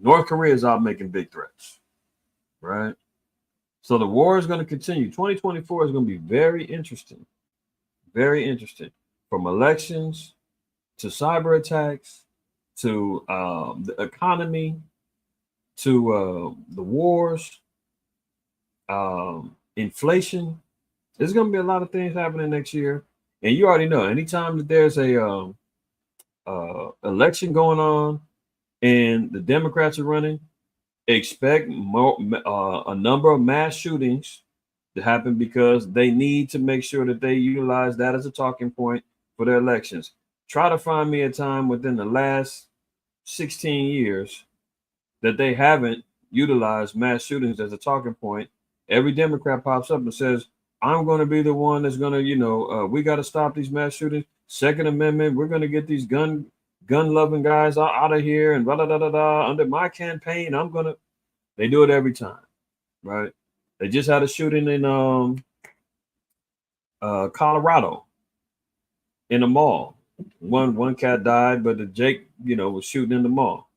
Speaker 2: North Korea is out making big threats, right? So the war is going to continue. 2024 is going to be very interesting, from elections to cyber attacks to the economy to the wars, inflation. There's going to be a lot of things happening next year. And you already know, anytime that there's a election going on and the Democrats are running, expect a number of mass shootings to happen because they need to make sure that they utilize that as a talking point for their elections. Try to find me a time within the last 16 years that they haven't utilized mass shootings as a talking point. Every Democrat pops up and says, I'm going to be the one that's going to, we got to stop these mass shootings. Second Amendment, we're going to get these gun loving guys out of here and blah, blah, blah, blah, blah. Under my campaign, they do it every time, right? They just had a shooting in Colorado in a mall. One cat died, but the Jake, was shooting in the mall.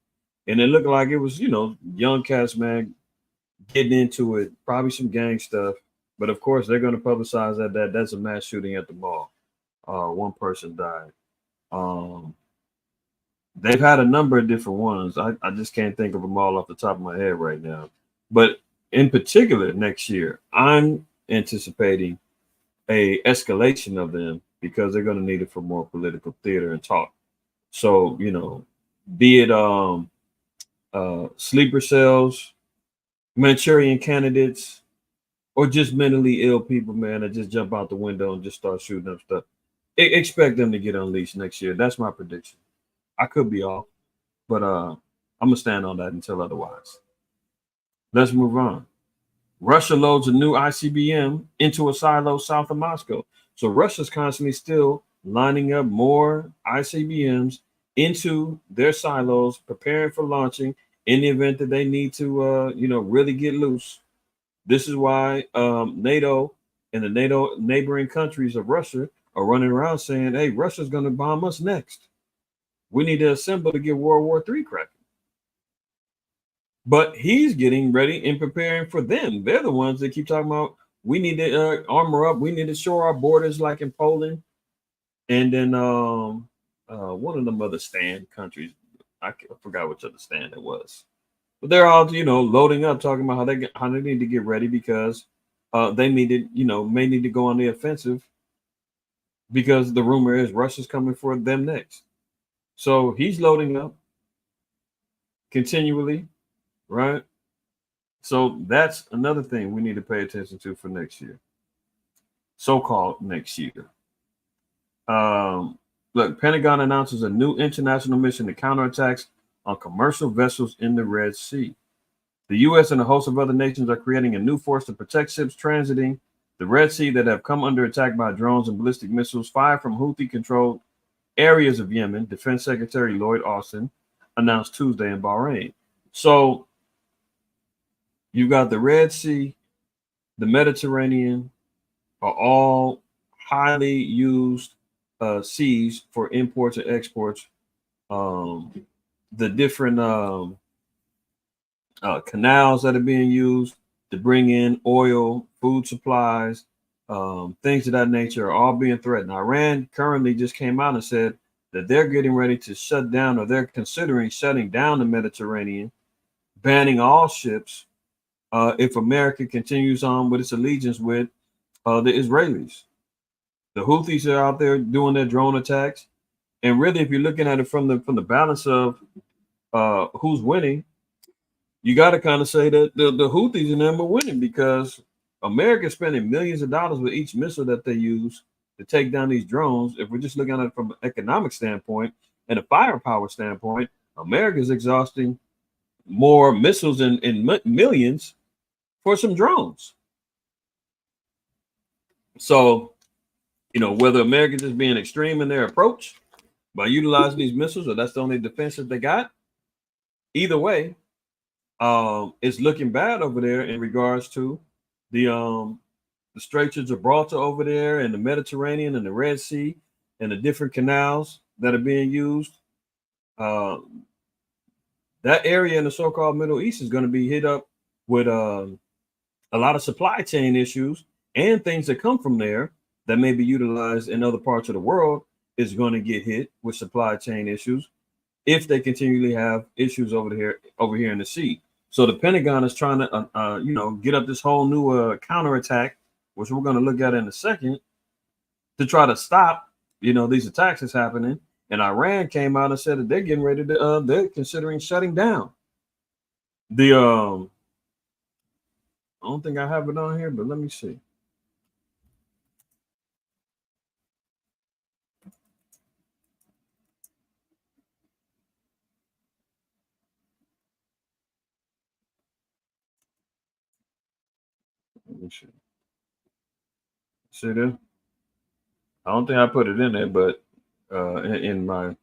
Speaker 2: And it looked like it was, young cats, man, getting into it, probably some gang stuff. But of course, they're going to publicize that's a mass shooting at the mall. One person died. They've had a number of different ones. I just can't think of them all off the top of my head right now. But in particular, next year, I'm anticipating a escalation of them because they're going to need it for more political theater and talk. So, be it sleeper cells, Manchurian candidates, or just mentally ill people, man, that just jump out the window and just start shooting up stuff. Expect them to get unleashed next year. That's my prediction. I could be off, but I'm going to stand on that until otherwise. Let's move on. Russia loads a new ICBM into a silo south of Moscow. So Russia's constantly still lining up more ICBMs into their silos, preparing for launching in the event that they need to, really get loose. This is why NATO and the NATO neighboring countries of Russia are running around saying, hey, Russia's going to bomb us next. We need to assemble to get World War III cracking. But he's getting ready and preparing for them. They're the ones that keep talking about, we need to armor up. We need to shore our borders like in Poland. And then one of them other stand countries, I forgot which other stand it was. But they're all, loading up, talking about how they need to get ready because they may need to go on the offensive because the rumor is Russia's coming for them next. So he's loading up continually, right? So that's another thing we need to pay attention to for next year. So-called next year. Look, Pentagon announces a new international mission to counterattacks on commercial vessels in the Red Sea. The U.S. and a host of other nations are creating a new force to protect ships transiting the Red Sea that have come under attack by drones and ballistic missiles fired from Houthi-controlled areas of Yemen, Defense Secretary Lloyd Austin announced Tuesday in Bahrain. So you've got the Red Sea, the Mediterranean are all highly used seas for imports and exports. The different canals that are being used to bring in oil, food supplies, things of that nature are all being threatened. Iran currently just came out and said that they're getting ready to shut down, or they're considering shutting down the Mediterranean, banning all ships if America continues on with its allegiance with the Israelis. The Houthis are out there doing their drone attacks. And really, if you're looking at it from the balance of who's winning, you got to kind of say that the Houthis and them are winning because America's spending millions of dollars with each missile that they use to take down these drones. If we're just looking at it from an economic standpoint and a firepower standpoint, America's exhausting more missiles in millions for some drones. So, whether America's just being extreme in their approach by utilizing these missiles, or that's the only defense that they got, either way, it's looking bad over there in regards to the Straits of Gibraltar over there and the Mediterranean and the Red Sea and the different canals that are being used. That area in the so-called Middle East is going to be hit up with a lot of supply chain issues, and things that come from there that may be utilized in other parts of the world is going to get hit with supply chain issues if they continually have issues over here in the sea. So the Pentagon is trying to, get up this whole new counterattack, which we're going to look at in a second, to try to stop, these attacks that's happening. And Iran came out and said that they're getting ready to, they're considering shutting down the, I don't think I have it on here, but let me see. Let me see. See there? I don't think I put it in there, but in my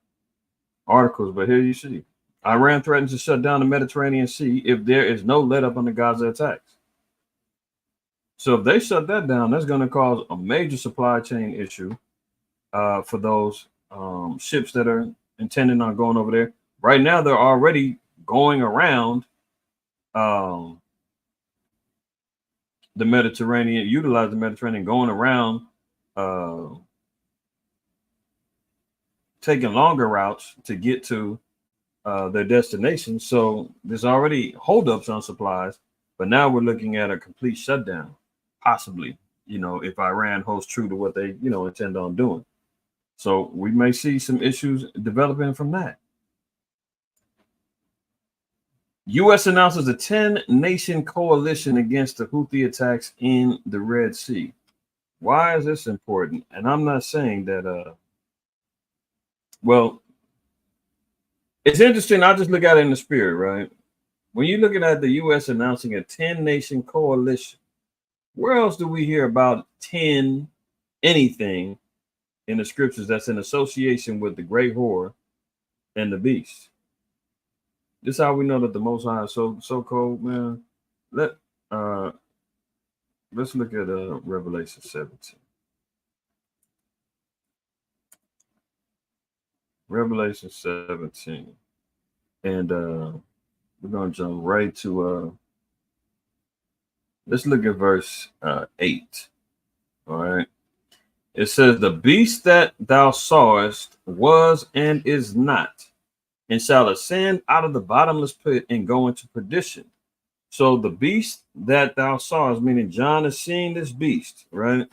Speaker 2: articles. But here you see, Iran threatens to shut down the Mediterranean Sea if there is no let up on the Gaza attacks. So if they shut that down, that's going to cause a major supply chain issue for those ships that are intending on going over there. Right now, they're already going around the Mediterranean, utilize the Mediterranean, going around, taking longer routes to get to their destination. So there's already holdups on supplies, but now we're looking at a complete shutdown, possibly, if Iran holds true to what they, intend on doing. So we may see some issues developing from that. U.S. announces a 10-nation coalition against the Houthi attacks in the Red Sea. Why is this important? And I'm not saying that, well, it's interesting. I just look at it in the spirit, right? When you're looking at the U.S. announcing a 10-nation coalition, where else do we hear about 10 anything in the scriptures that's in association with the great whore and the beast? This is how we know that the Most High is so cold, man. Let's look at Revelation 17. Revelation 17, and we're gonna jump right to let's look at verse 8. All right. It says, "The beast that thou sawest was and is not, and shall ascend out of the bottomless pit and go into perdition." So the beast that thou sawest, meaning John is seeing this beast, right?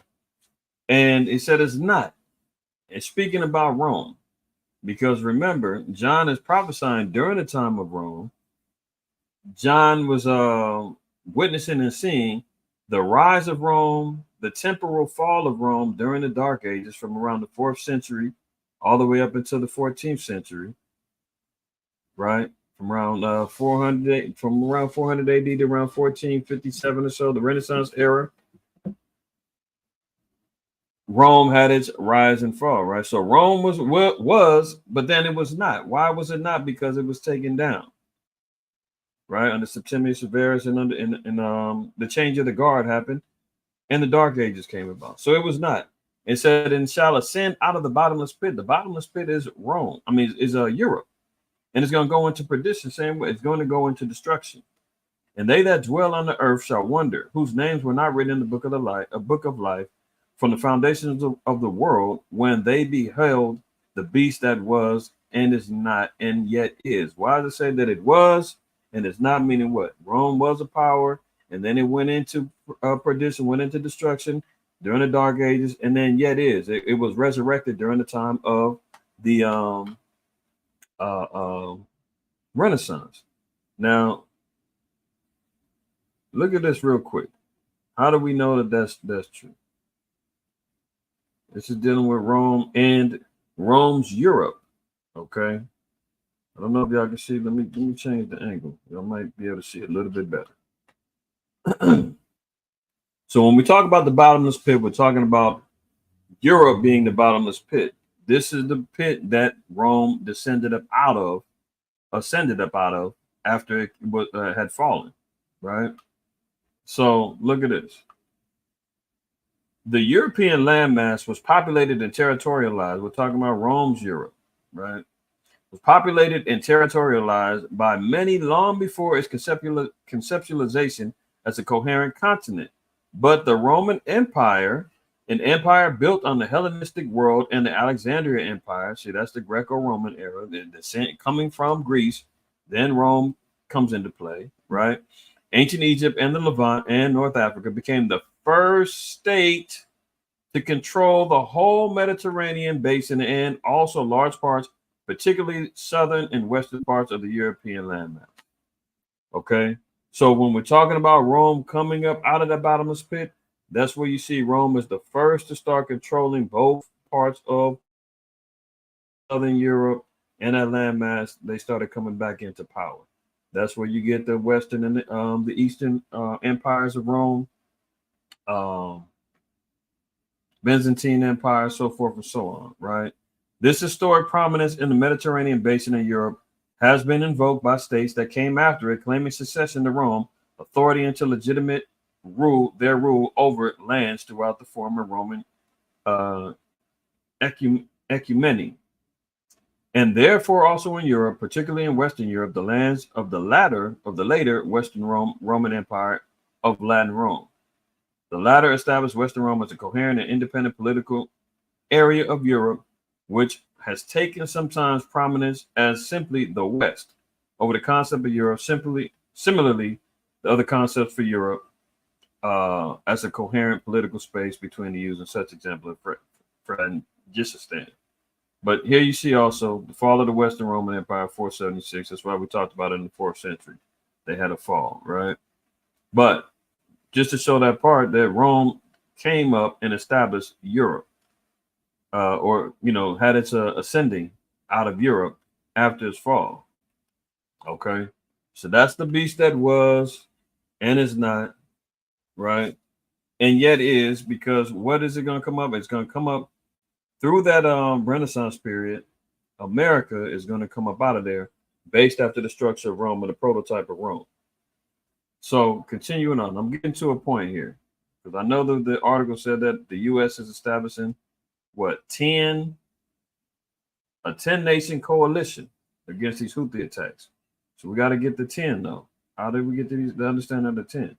Speaker 2: And he said it's not. It's speaking about Rome. Because remember, John is prophesying during the time of Rome. John was witnessing and seeing the rise of Rome, the temporal fall of Rome during the Dark Ages from around the 4th century all the way up until the 14th century, right? From around 400 AD to around 1457 or so, the Renaissance era. Rome had its rise and fall, right? So Rome was, but then it was not. Why was it not? Because it was taken down, right? Under Septimius Severus, and the change of the guard happened, and the Dark Ages came about. So it was not. It said, "And shall ascend out of the bottomless pit." The bottomless pit is Rome. I mean, is Europe, and it's going to go into perdition. Same way, it's going to go into destruction. "And they that dwell on the earth shall wonder, whose names were not written in the book of life, from the foundations of the world, when they beheld the beast that was and is not and yet is." Why does it say that it was and it's not? Meaning what? Rome was a power, and then it went into perdition, went into destruction during the Dark Ages, and then yet is. It was resurrected during the time of the Renaissance. Now, look at this real quick. How do we know that that's true? This is dealing with Rome and Rome's Europe. Okay. I don't know if y'all can see. Let me change the angle. Y'all might be able to see it a little bit better. So when we talk about the bottomless pit, we're talking about Europe being the bottomless pit. This is the pit that Rome ascended up out of after it was, had fallen, right? So look at this. The European landmass was populated and territorialized. We're talking about Rome's Europe, right? Was populated and territorialized by many long before its conceptualization as a coherent continent. But the Roman Empire, an empire built on the Hellenistic world and the Alexandria Empire, see, that's the Greco-Roman era, the descent coming from Greece, then Rome comes into play, right? Ancient Egypt and the Levant and North Africa became the first state to control the whole Mediterranean basin and also large parts, particularly southern and western parts of the European landmass. Okay, so when we're talking about Rome coming up out of the bottomless pit, that's where you see Rome is the first to start controlling both parts of southern Europe and that landmass. They started coming back into power. That's where you get the western and the eastern empires of Rome, Byzantine Empire, so forth and so on, right? This historic prominence in the Mediterranean basin in Europe has been invoked by states that came after it, claiming succession to Rome, authority into legitimate their rule over lands throughout the former Roman ecumeny. And therefore also in Europe, particularly in Western Europe, the lands of the later Western Roman Empire of Latin Rome. The latter established Western Rome as a coherent and independent political area of Europe, which has taken sometimes prominence as simply the West over the concept of Europe. Similarly, the other concepts for Europe as a coherent political space between the using such example of Phrygistan. But here you see also the fall of the Western Roman Empire, 476. That's why we talked about it in the 4th century. They had a fall, right? But just to show that part that Rome came up and established Europe, or had its ascending out of Europe after its fall. Okay, so that's the beast that was and is not, right? And yet is, because what is it going to come up? It's going to come up through that Renaissance period. America is going to come up out of there based after the structure of Rome or the prototype of Rome. So continuing on, I'm getting to a point here because I know that the article said that the U.S. is establishing a 10-nation coalition against these Houthi attacks. So we got to get the 10 though. How did we get to the understanding of the 10?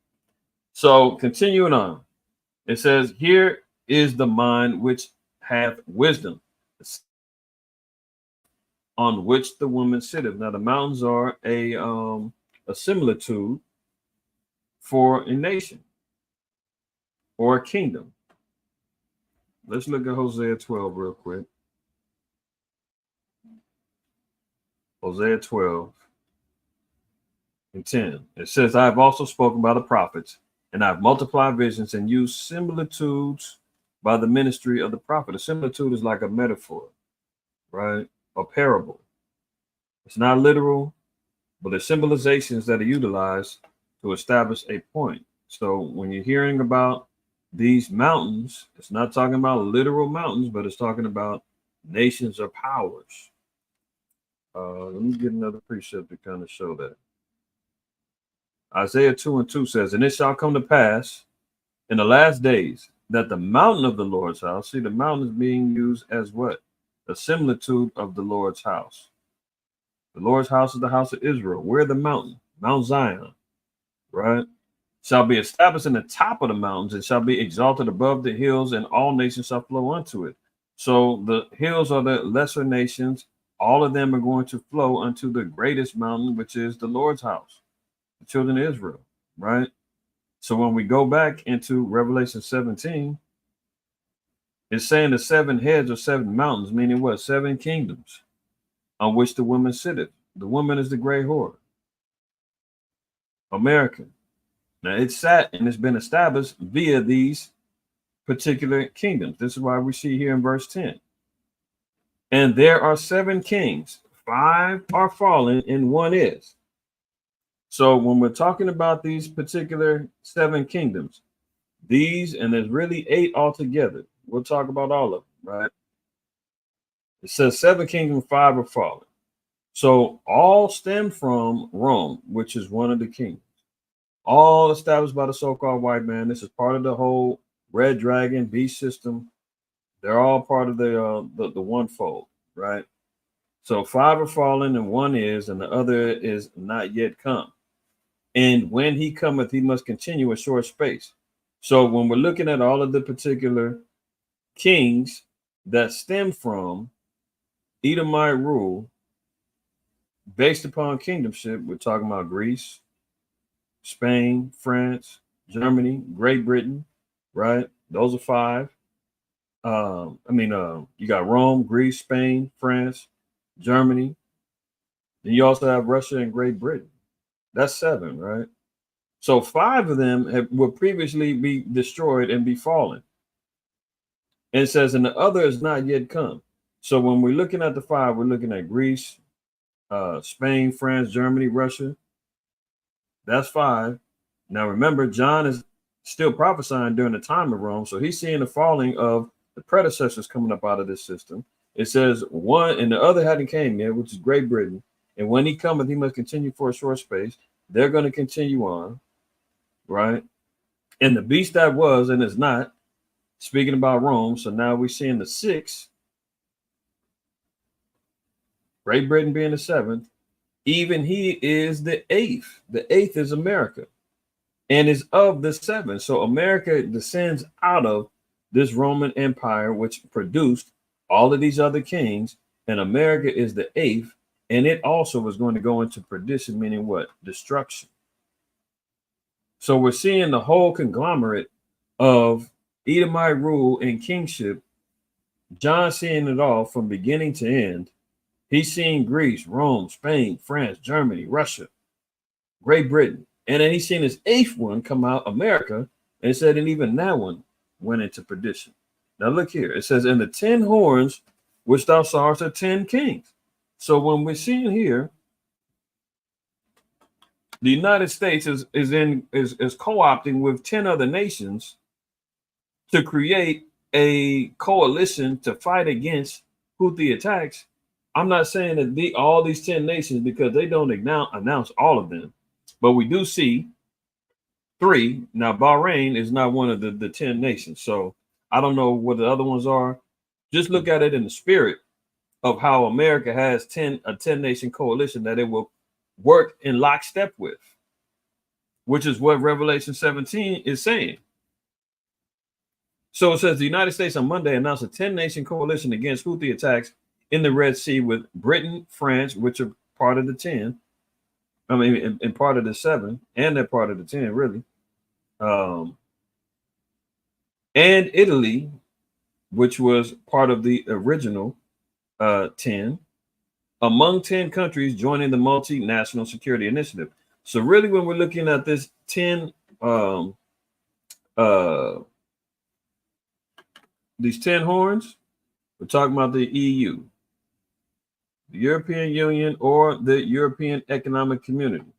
Speaker 2: So continuing on, it says, here is the mind which hath wisdom, on which the woman sitteth. Now the mountains are a similitude for a nation or a kingdom. Let's look at Hosea 12 real quick. Hosea 12 and 10. It says, I have also spoken by the prophets, and I have multiplied visions and used similitudes by the ministry of the prophet. A similitude is like a metaphor, right? A parable. It's not literal, but the symbolizations that are utilized to establish a point. So when you're hearing about these mountains, it's not talking about literal mountains, but it's talking about nations or powers. Let me get another precept to kind of show that. Isaiah 2:2 says, and it shall come to pass in the last days that the mountain of the Lord's house, see, the mountain is being used as what? A similitude of the Lord's house. The Lord's house is the house of Israel. Where the mountain? Mount Zion, right? Shall be established in the top of the mountains, and shall be exalted above the hills, and all nations shall flow unto it. So the hills are the lesser nations. All of them are going to flow unto the greatest mountain, which is the Lord's house, the children of Israel, right? So when we go back into Revelation 17, it's saying the 7 heads or 7 mountains, meaning what? 7 kingdoms on which the woman sitteth. The woman is the great whore. America. Now it's sat and it's been established via these particular kingdoms. This is why we see here in verse 10. And there are 7 kings, 5 are fallen, and 1 is. So when we're talking about these particular 7 kingdoms, these, and there's really 8 altogether. We'll talk about all of them, right? It says 7 kingdoms, 5 are fallen. So all stem from Rome, which is one of the kingdoms. All established by the so-called white man. This is part of the whole red dragon beast system. They're all part of the one fold, right? So 5 are fallen and 1 is, and the other is not yet come. And when he cometh, he must continue a short space. So when we're looking at all of the particular kings that stem from Edomite rule based upon kingdomship, we're talking about Greece, Spain, France, Germany, Great Britain, right? Those are 5. You got Rome, Greece, Spain, France, Germany. Then you also have Russia and Great Britain. That's 7, right? So 5 of them will previously be destroyed and be fallen. And it says, and the other is not yet come. So when we're looking at the 5, we're looking at Greece, Spain, France, Germany, Russia. That's 5. Now remember, John is still prophesying during the time of Rome. So he's seeing the falling of the predecessors coming up out of this system. It says 1 and the other hadn't came yet, which is Great Britain. And when he cometh, he must continue for a short space. They're going to continue on, right? And the beast that was and is not, speaking about Rome. So now we're seeing the 6, Great Britain being the 7th. Even he is the 8th. The 8th is America and is of the 7. So America descends out of this Roman Empire, which produced all of these other kings. And America is the 8th. And it also was going to go into perdition, meaning what? Destruction. So we're seeing the whole conglomerate of Edomite rule and kingship. John seeing it all from beginning to end. He's seeing Greece, Rome, Spain, France, Germany, Russia, Great Britain. And then he's seen his 8th one come out, America, and said, and even that one went into perdition. Now look here. It says, and the 10 horns which thou sawest are 10 kings. So when we're seeing here, the United States is co-opting with 10 other nations to create a coalition to fight against Houthi attacks. I'm not saying that all these 10 nations, because they don't announce all of them, but we do see 3. Now, Bahrain is not one of the 10 nations. So I don't know what the other ones are. Just look at it in the spirit of how America has a 10 nation coalition that it will work in lockstep with, which is what Revelation 17 is saying. So it says the United States on Monday announced a 10 nation coalition against Houthi attacks in the Red Sea with Britain, France, which are part of the 10. I mean, and part of the 7, and they're part of the 10, really. And Italy, which was part of the original 10, among 10 countries joining the multinational security initiative. So really, when we're looking at this 10, these 10 horns, we're talking about the EU, the European Union, or the European Economic Community.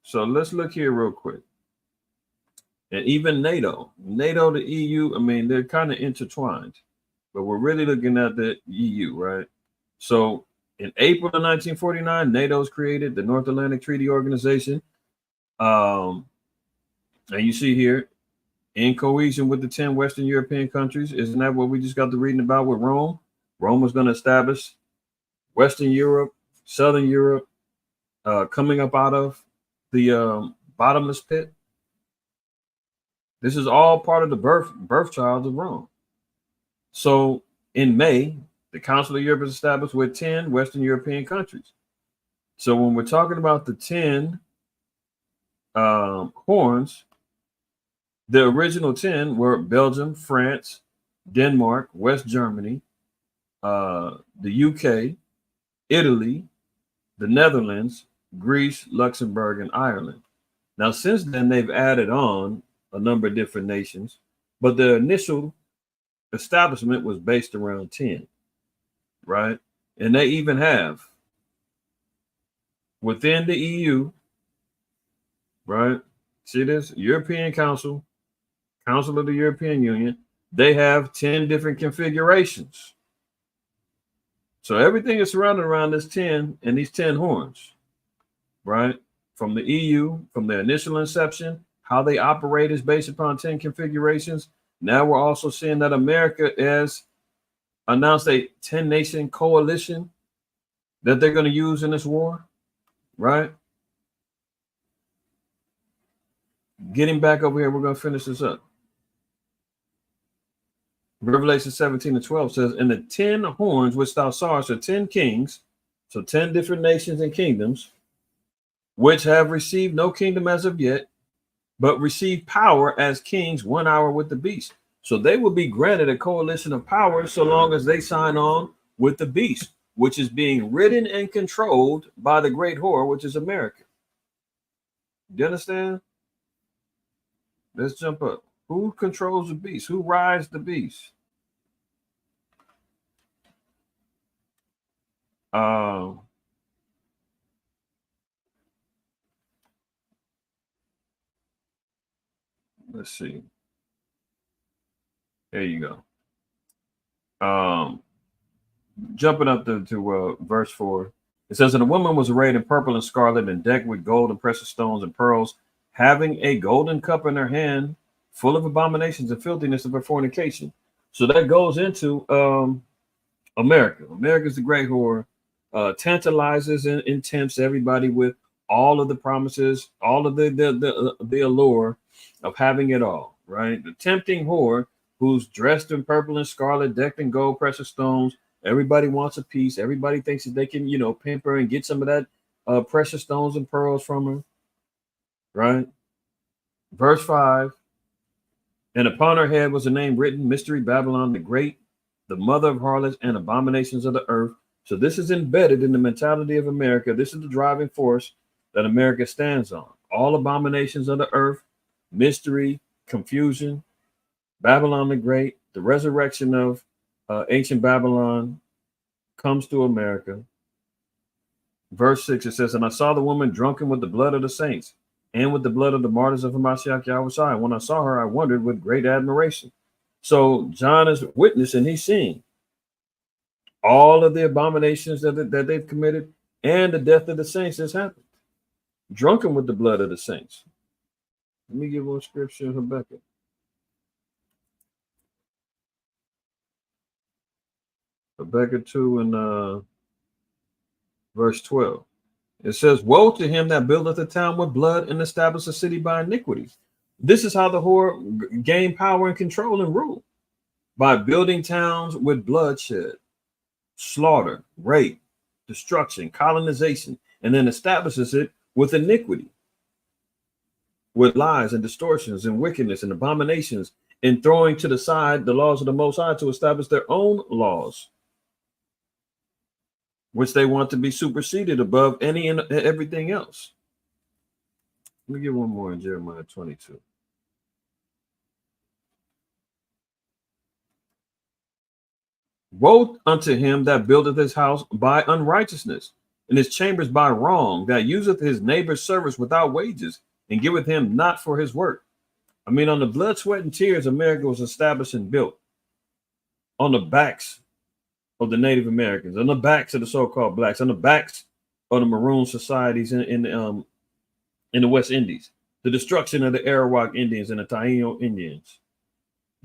Speaker 2: So let's look here real quick. And even NATO, the EU, I mean, they're kind of intertwined, but we're really looking at the EU, right? So in April of 1949, NATO was created, the North Atlantic Treaty Organization. And you see here, in cohesion with the 10 Western European countries. Isn't that what we just got to reading about with Rome? Rome was going to establish Western Europe, Southern Europe, coming up out of the bottomless pit. This is all part of the birth child of Rome. So in May, the Council of Europe is established with 10 Western European countries. So when we're talking about the 10 horns, the original 10 were Belgium, France, Denmark, West Germany, the UK, Italy, the Netherlands, Greece, Luxembourg, and Ireland. Now, since then, they've added on a number of different nations, but the initial establishment was based around 10, right? And they even have within the EU, right? See this? European Council, Council of the European Union, they have 10 different configurations. So everything is surrounded around this 10 and these 10 horns, right? From the EU, from the initial inception, how they operate is based upon 10 configurations. Now we're also seeing that America has announced a 10-nation coalition that they're going to use in this war, right? Getting back over here, we're going to finish this up. Revelation 17:12 says, and the 10 horns which thou sawest are 10 kings, so 10 different nations and kingdoms, which have received no kingdom as of yet, but receive power as kings 1 hour with the beast. So they will be granted a coalition of power so long as they sign on with the beast, which is being ridden and controlled by the great whore, which is America. Do you understand? Let's jump up. Who controls the beast? Who rides the beast? Let's see. There you go. Jumping up to verse 4. It says, and the woman was arrayed in purple and scarlet and decked with gold and precious stones and pearls, having a golden cup in her hand, full of abominations and filthiness of her fornication. So that goes into America. America's the great whore, tantalizes and tempts everybody with all of the promises, all of the allure of having it all, right? The tempting whore who's dressed in purple and scarlet, decked in gold, precious stones. Everybody wants a piece. Everybody thinks that they can, pimp her and get some of that precious stones and pearls from her, right? Verse 5. And upon her head was a name written, Mystery Babylon the Great, the mother of harlots and abominations of the earth. So this is embedded in the mentality of America. This is the driving force that America stands on. All abominations of the earth, mystery, confusion, Babylon the Great, the resurrection of ancient Babylon comes to America. Verse 6, it says, and I saw the woman drunken with the blood of the saints and with the blood of the martyrs of Hamashiach Yahushua. And when I saw her, I wondered with great admiration. So John is witnessing, he's seeing all of the abominations that they've committed and the death of the saints has happened. Drunken with the blood of the saints. Let me give one scripture in Habakkuk. Habakkuk 2 and verse 12. It says, woe to him that buildeth a town with blood and establisheth a city by iniquity. This is how the whore gained power and control and rule, by building towns with bloodshed, slaughter, rape, destruction, colonization, and then establishes it with iniquity, with lies and distortions and wickedness and abominations, and throwing to the side the laws of the Most High to establish their own laws, which they want to be superseded above any and everything else. Let me get one more in Jeremiah 22. Woe unto him that buildeth his house by unrighteousness, and his chambers by wrong, that useth his neighbor's service without wages, and giveth him not for his work. I mean, on the blood, sweat, and tears, America was established and built on the backs of the Native Americans, on the backs of the so-called blacks, on the backs of the maroon societies in the West Indies, the destruction of the Arawak Indians and the Taino Indians,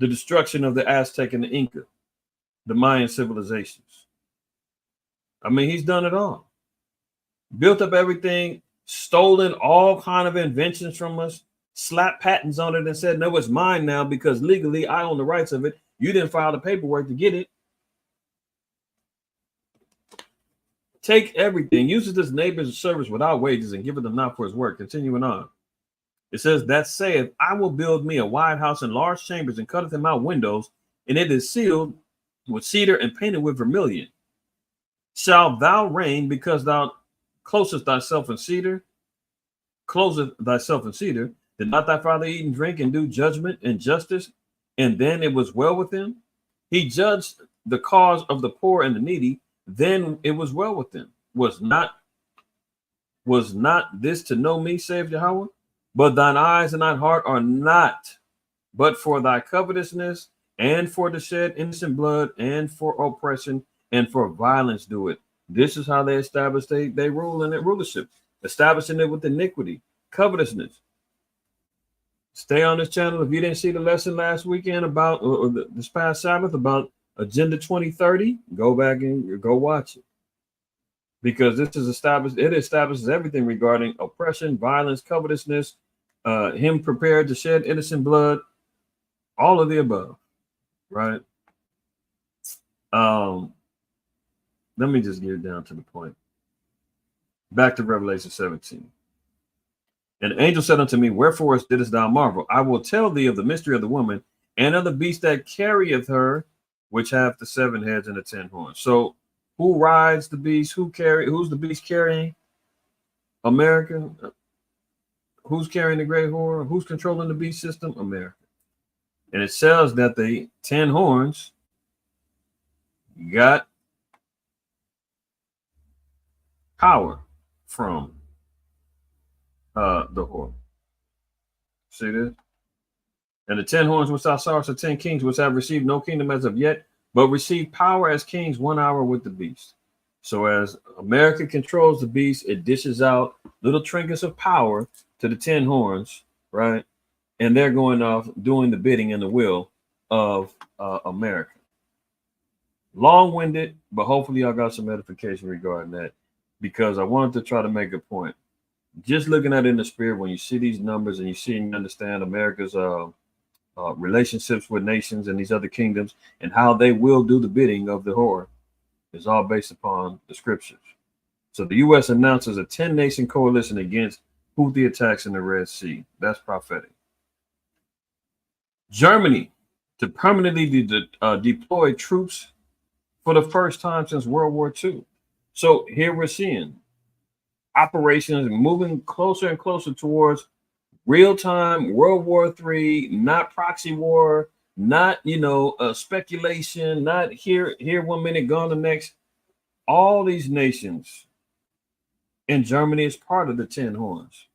Speaker 2: the destruction of the Aztec and the Inca, the Mayan civilizations. I mean, he's done it all. Built up everything, stolen all kind of inventions from us, slapped patents on it and said, no, it's mine now because legally I own the rights of it. You didn't file the paperwork to get it. Take everything, uses his neighbor's service without wages and giveth them not for his work. Continuing on. It says, that saith, I will build me a wide house and large chambers and cutteth him out windows, and it is sealed with cedar and painted with vermilion. Shalt thou reign because thou closest thyself in cedar, closeth thyself and cedar, did not thy father eat and drink and do judgment and justice, and then it was well with him? He judged the cause of the poor and the needy, then it was well with them. Was not this to know me, saith Yahweh? But thine eyes and thine heart are not, but for thy covetousness, and for the shed innocent blood, and for oppression, and for violence do it. This is how they establish they rule in their rulership, establishing it with iniquity, covetousness. Stay on this channel. If you didn't see the lesson last weekend about, or this past Sabbath about Agenda 2030, go back and go watch it. Because this is established, it establishes everything regarding oppression, violence, covetousness, him prepared to shed innocent blood, all of the above, right? Let me just get down to the point. Back to Revelation 17. And the angel said unto me, wherefore didst thou marvel? I will tell thee of the mystery of the woman and of the beast that carrieth her, which hath the 7 heads and the 10 horns. So who rides the beast? Who's the beast carrying? America. Who's carrying the great whore? Who's controlling the beast system? America. And it says that the 10 horns got power from the whore. See this? And the 10 horns which thou sawest are 10 kings which have received no kingdom as of yet, but receive power as kings 1 hour with the beast. So as America controls the beast, it dishes out little trinkets of power to the 10 horns, right? And they're going off doing the bidding and the will of America. Long-winded, but hopefully I got some edification regarding that, because I wanted to try to make a point. Just looking at it in the spirit, when you see these numbers and you see and understand America's relationships with nations and these other kingdoms and how they will do the bidding of the whore, is all based upon the scriptures. So the U.S. announces a 10-nation coalition against Houthi attacks in the Red Sea. That's prophetic. Germany to permanently deploy troops for the first time since World War II. So here we're seeing operations moving closer and closer towards real-time World War III, not proxy war, not, speculation, not here 1 minute, gone the next. All these nations, and Germany is part of the 10 horns.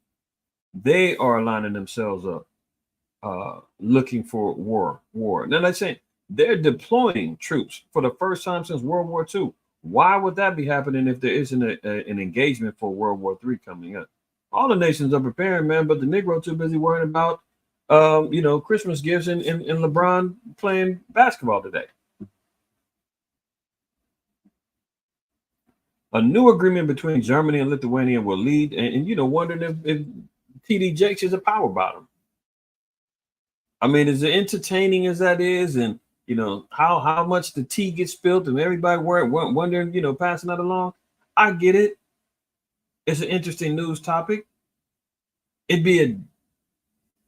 Speaker 2: They are lining themselves up, looking for war. Now they're saying they're deploying troops for the first time since World War II. Why would that be happening if there isn't an engagement for World War III coming up? All the nations are preparing, man, but the Negro too busy worrying about, Christmas gifts and LeBron playing basketball today. A new agreement between Germany and Lithuania will lead, and wondering if TD Jakes is a power bottom. I mean, as entertaining as that is, and how much the tea gets spilled and everybody wondering, passing that along. I get it. It's an interesting news topic. It'd be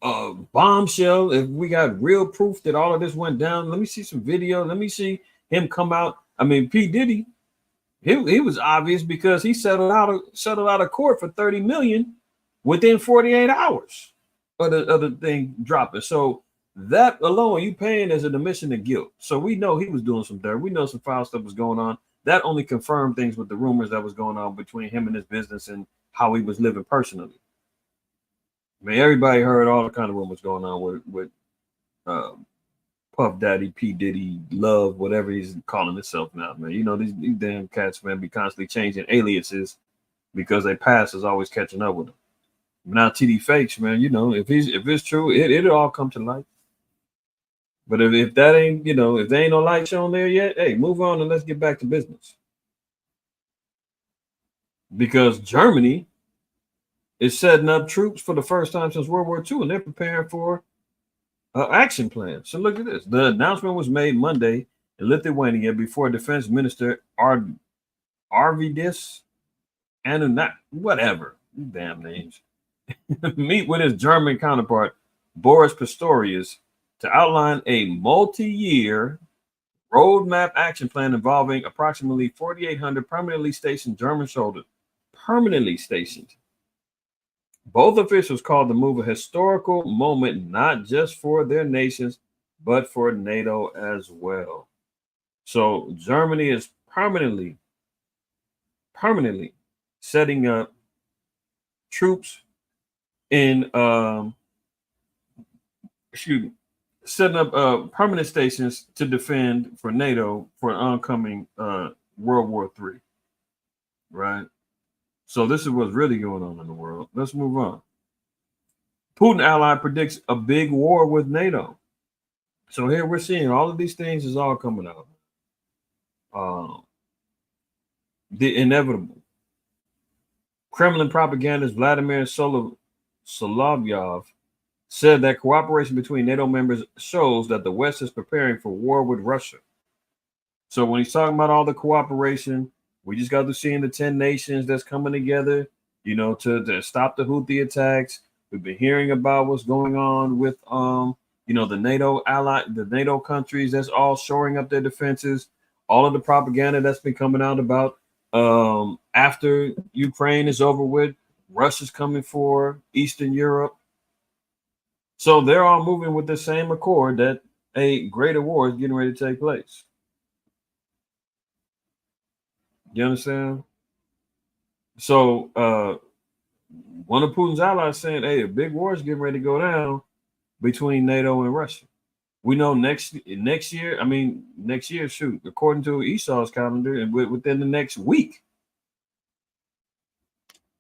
Speaker 2: a bombshell if we got real proof that all of this went down. Let me see some video. Let me see him come out. I mean, P. Diddy, he was obvious because he settled out of court for $30 million within 48 hours of the thing dropping. So that alone, you paying as an admission of guilt. So we know he was doing some dirt. We know some foul stuff was going on. That only confirmed things with the rumors that was going on between him and his business and how he was living personally. I mean, everybody heard all the kind of rumors going on with Puff Daddy, P. Diddy, Love, whatever he's calling himself now, man. These damn cats, man, be constantly changing aliases because their past is always catching up with them. Now TD fakes, man, if it's true, it'll all come to light. But if that ain't, if there ain't no light shown there yet, hey, move on and let's get back to business. Because Germany is setting up troops for the first time since World War II, and they're preparing for an action plan. So look at this. The announcement was made Monday in Lithuania before Defense Minister Arvydis Anunat, whatever, damn names, meet with his German counterpart, Boris Pistorius, to outline a multi-year roadmap action plan involving approximately 4,800 permanently stationed German soldiers. Permanently stationed. Both officials called the move a historical moment, not just for their nations, but for NATO as well. So Germany is permanently setting up troops in setting up permanent stations to defend for NATO for oncoming World War III. Right? So this is what's really going on in the world. Let's move on. Putin ally predicts a big war with NATO. So here we're seeing all of these things is all coming out. The inevitable. Kremlin propagandist Vladimir Solovyov said that cooperation between NATO members shows that the West is preparing for war with Russia. So when he's talking about all the cooperation, we just got to seeing the 10 nations that's coming together, you know, to stop the Houthi attacks. We've been hearing about what's going on with, you know, the NATO countries that's all shoring up their defenses. All of the propaganda that's been coming out about after Ukraine is over with, Russia's coming for Eastern Europe. So they're all moving with the same accord that a greater war is getting ready to take place. You understand? So one of Putin's allies saying, hey, a big war is getting ready to go down between NATO and Russia. We know next year, shoot, according to Esau's calendar, and within the next week,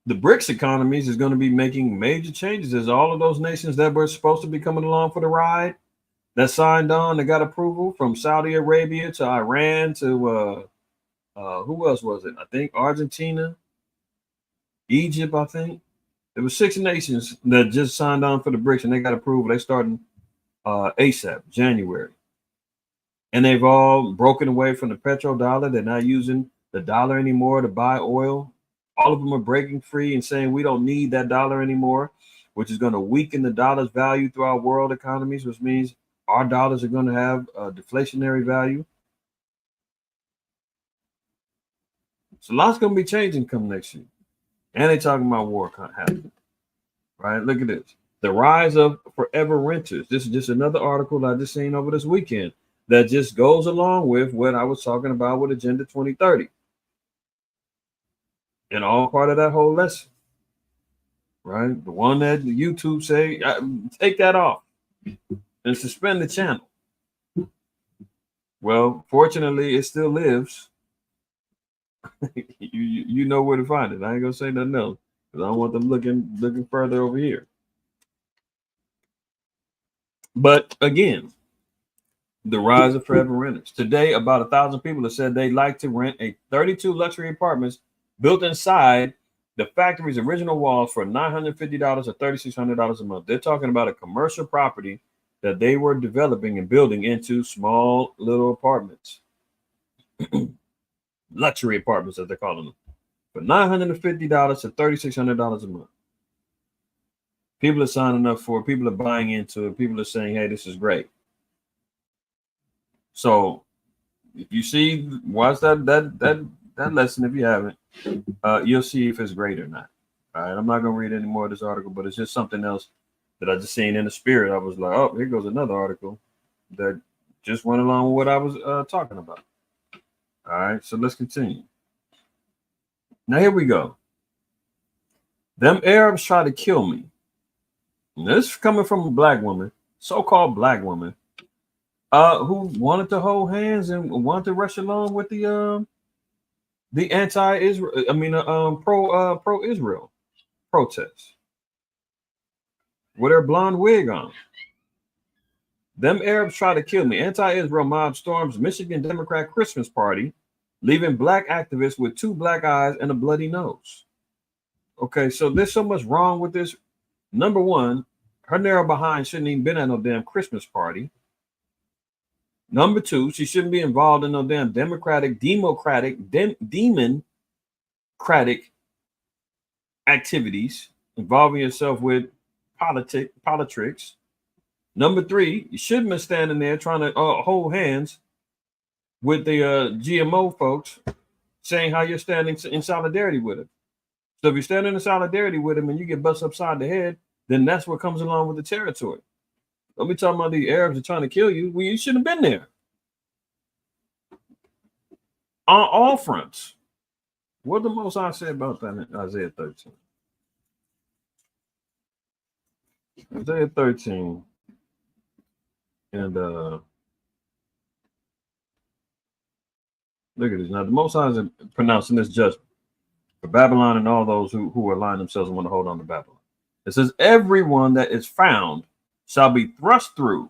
Speaker 2: the BRICS economies is going to be making major changes as all of those nations that were supposed to be coming along for the ride, that signed on, that got approval, from Saudi Arabia to Iran to who else was it? I think Argentina, Egypt, I think. There were 6 nations that just signed on for the BRICS and they got approval. They starting ASAP, January. And they've all broken away from the petrodollar. They're not using the dollar anymore to buy oil. All of them are breaking free and saying we don't need that dollar anymore, which is going to weaken the dollar's value throughout world economies, which means our dollars are going to have a deflationary value. So lots going to be changing come next year. And they're talking about war happening. Right? Look at this. The rise of forever renters. This is just another article I just seen over this weekend that just goes along with what I was talking about with Agenda 2030. And all part of that whole lesson. Right? The one that YouTube say, take that off and suspend the channel. Well, fortunately, it still lives. you know where to find it. I ain't gonna say nothing else because I don't want them looking further over here. But again, the rise of forever renters. Today, about 1,000 people have said they'd like to rent a 32 luxury apartments built inside the factory's original walls for $950 or $3,600 a month. They're talking about a commercial property that they were developing and building into small little apartments. Luxury apartments, as they're calling them, for $950 to $3,600 a month. People are signing up for it. People are buying into it. People are saying, hey, this is great. So if you see, watch that lesson if you haven't, you'll see if it's great or not. All right, I'm not going to read any more of this article, but it's just something else that I just seen in the spirit. I was like, oh, here goes another article that just went along with what I was talking about. All right, so let's continue. Now, here we go. Them Arabs try to kill me. Now, this is coming from a black woman, so-called black woman, who wanted to hold hands and wanted to rush along with the anti-Israel, pro-Israel protests with her blonde wig on. Them Arabs try to kill me. Anti-Israel mob storms Michigan Democrat Christmas party, leaving black activists with 2 black eyes and a bloody nose. Okay, so there's so much wrong with this. Number one, her narrow behind shouldn't even been at no damn Christmas party. Number two, she shouldn't be involved in no damn democratic activities, involving yourself with politics. Number three, you shouldn't be standing there trying to hold hands with the GMO folks, saying how you're standing in solidarity with it. So if you stand in solidarity with him and you get bust upside the head, then that's what comes along with the territory. Don't be talking about the Arabs are trying to kill you. Well, you shouldn't have been there. On all fronts. What the Most High say about that in Isaiah 13? Isaiah 13. And look at this. Now, the Most High is pronouncing this judgment for Babylon and all those who align themselves and want to hold on to Babylon. It says, everyone that is found shall be thrust through,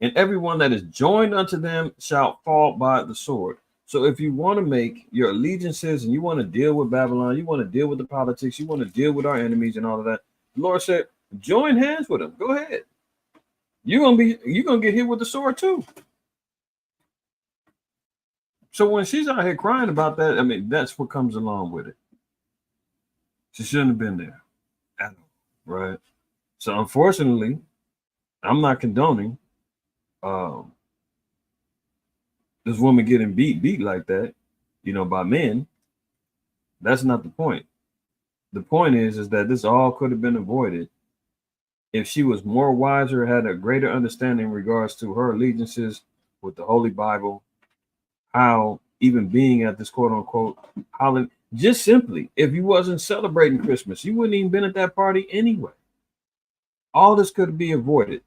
Speaker 2: and everyone that is joined unto them shall fall by the sword. So if you want to make your allegiances and you want to deal with Babylon, you want to deal with the politics, you want to deal with our enemies and all of that, the Lord said, join hands with them. Go ahead. You're gonna get hit with the sword too. So when she's out here crying about that, I mean, that's what comes along with it. She shouldn't have been there at all, right? So unfortunately, I'm not condoning this woman getting beat like that, by men. That's not the point. The point is that this all could have been avoided if she was more wiser, had a greater understanding in regards to her allegiances with the Holy Bible, how even being at this quote unquote holiday, just simply, if you wasn't celebrating Christmas, you wouldn't even been at that party anyway. All this could be avoided.